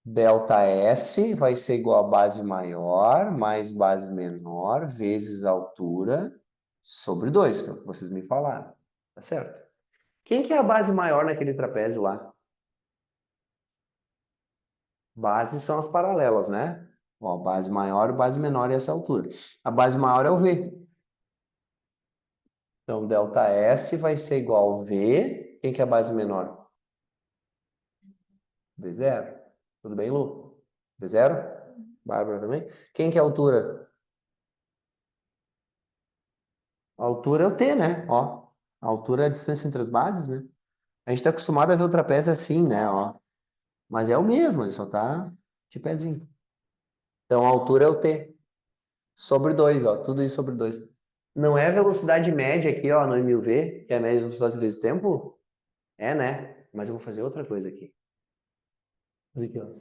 ΔS vai ser igual a base maior mais base menor vezes a altura sobre 2, que é o que vocês me falaram. Tá certo? Quem que é a base maior naquele trapézio lá? Bases são as paralelas, né? Ó, base maior e base menor é essa altura. A base maior é o V. Então, ΔS vai ser igual ao V. Quem que é a base menor? V0. Tudo bem, Lu? V0? Bárbara também? Quem que é a altura? A altura é o T, né? Ó, a altura é a distância entre as bases, né? A gente está acostumado a ver o trapézio assim, né? Ó, mas é o mesmo, ele só tá de pezinho. Então, a altura é o T. Sobre 2, ó. Tudo isso sobre 2. Não é a velocidade média aqui, ó, no MUV, que é a média de velocidade vezes tempo? É, né? Mas eu vou fazer outra coisa aqui. Olha aqui, ó.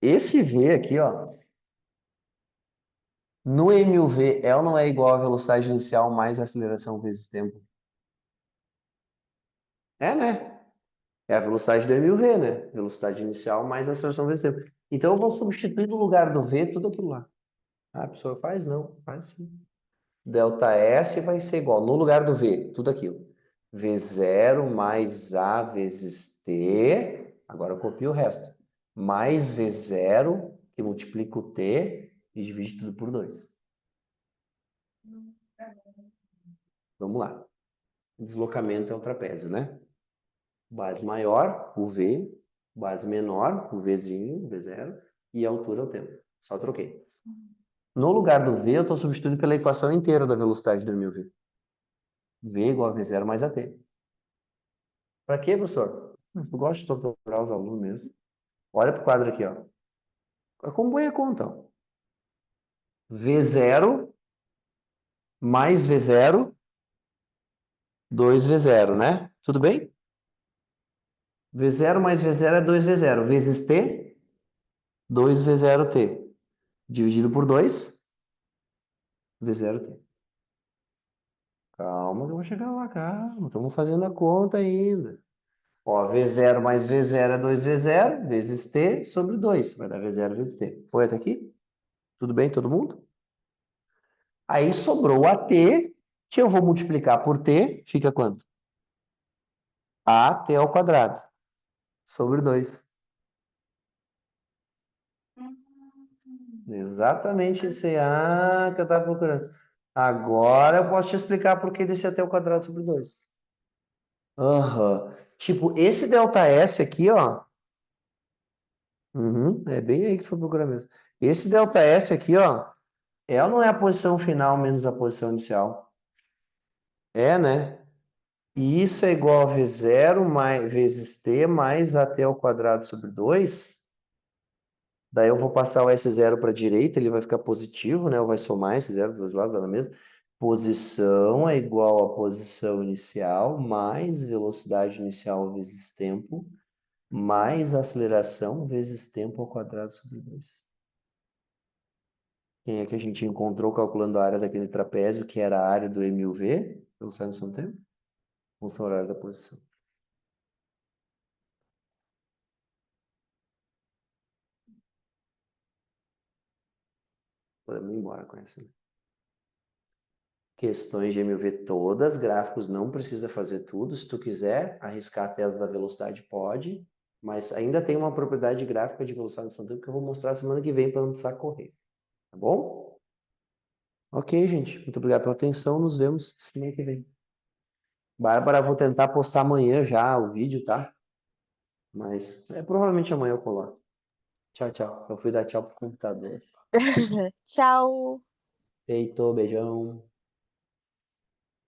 Esse V aqui, ó, no MUV é ou não é igual à velocidade inicial mais aceleração vezes tempo? É, né? É a velocidade do MUV, né? Velocidade inicial mais aceleração vezes tempo. Então eu vou substituir no lugar do V tudo aquilo lá. Ah, a pessoa faz? Não, faz sim. ΔS vai ser igual, no lugar do V, tudo aquilo. V0 mais A vezes T, agora eu copio o resto. Mais V0, que multiplica o T e divide tudo por 2. Vamos lá. Deslocamento é o trapézio, né? Base maior, o V. Base menor, o Vzinho, V0. E a altura é o tempo. Só troquei. No lugar do V, eu estou substituindo pela equação inteira da velocidade do meu V. V igual a V0 mais AT. Para quê, professor? Eu gosto de torturar os alunos mesmo. Olha para o quadro aqui, ó. Acompanha a conta, ó. V0 mais V0, 2V0, né? Tudo bem? V0 mais V0 é 2V0. Vezes T, 2V0T. Dividido por 2, V0T. Calma que eu vou chegar lá, calma. Estamos fazendo a conta ainda. Ó, V0 mais V0 é 2V0, vezes T sobre 2. Vai dar V0 vezes T. Foi até aqui? Tudo bem, todo mundo? Aí sobrou a T, que eu vou multiplicar por T, fica quanto? AT ao quadrado, sobre 2. Exatamente esse A que eu estava procurando. Agora eu posso te explicar por que desse AT ao quadrado sobre 2. Aham. Tipo, esse ΔS aqui, ó. É bem aí que tu foi procurar mesmo. Esse ΔS aqui, ó. É ou não é a posição final menos a posição inicial? É, né? E isso é igual a V0 mais, vezes T mais AT ao quadrado sobre 2. Daí eu vou passar o S0 para a direita, ele vai ficar positivo, né? Ou vai somar esse zero dos dois lados, dá na mesma. Posição é igual a posição inicial mais velocidade inicial vezes tempo mais aceleração vezes tempo ao quadrado sobre 2. Quem é que a gente encontrou calculando a área daquele trapézio, que era a área do MUV, velocidade no seu tempo? Função horária da posição. Podemos ir embora com essa. Questões de MUV todas, gráficos não precisa fazer tudo. Se tu quiser arriscar a tese da velocidade, pode. Mas ainda tem uma propriedade gráfica de velocidade instantânea que eu vou mostrar semana que vem para não precisar correr. Tá bom? Ok, gente. Muito obrigado pela atenção. Nos vemos semana que vem. Bárbara, vou tentar postar amanhã já o vídeo, tá? Mas provavelmente amanhã eu coloco. Tchau, tchau. Eu fui dar tchau pro computador. Tchau! Feito, beijão.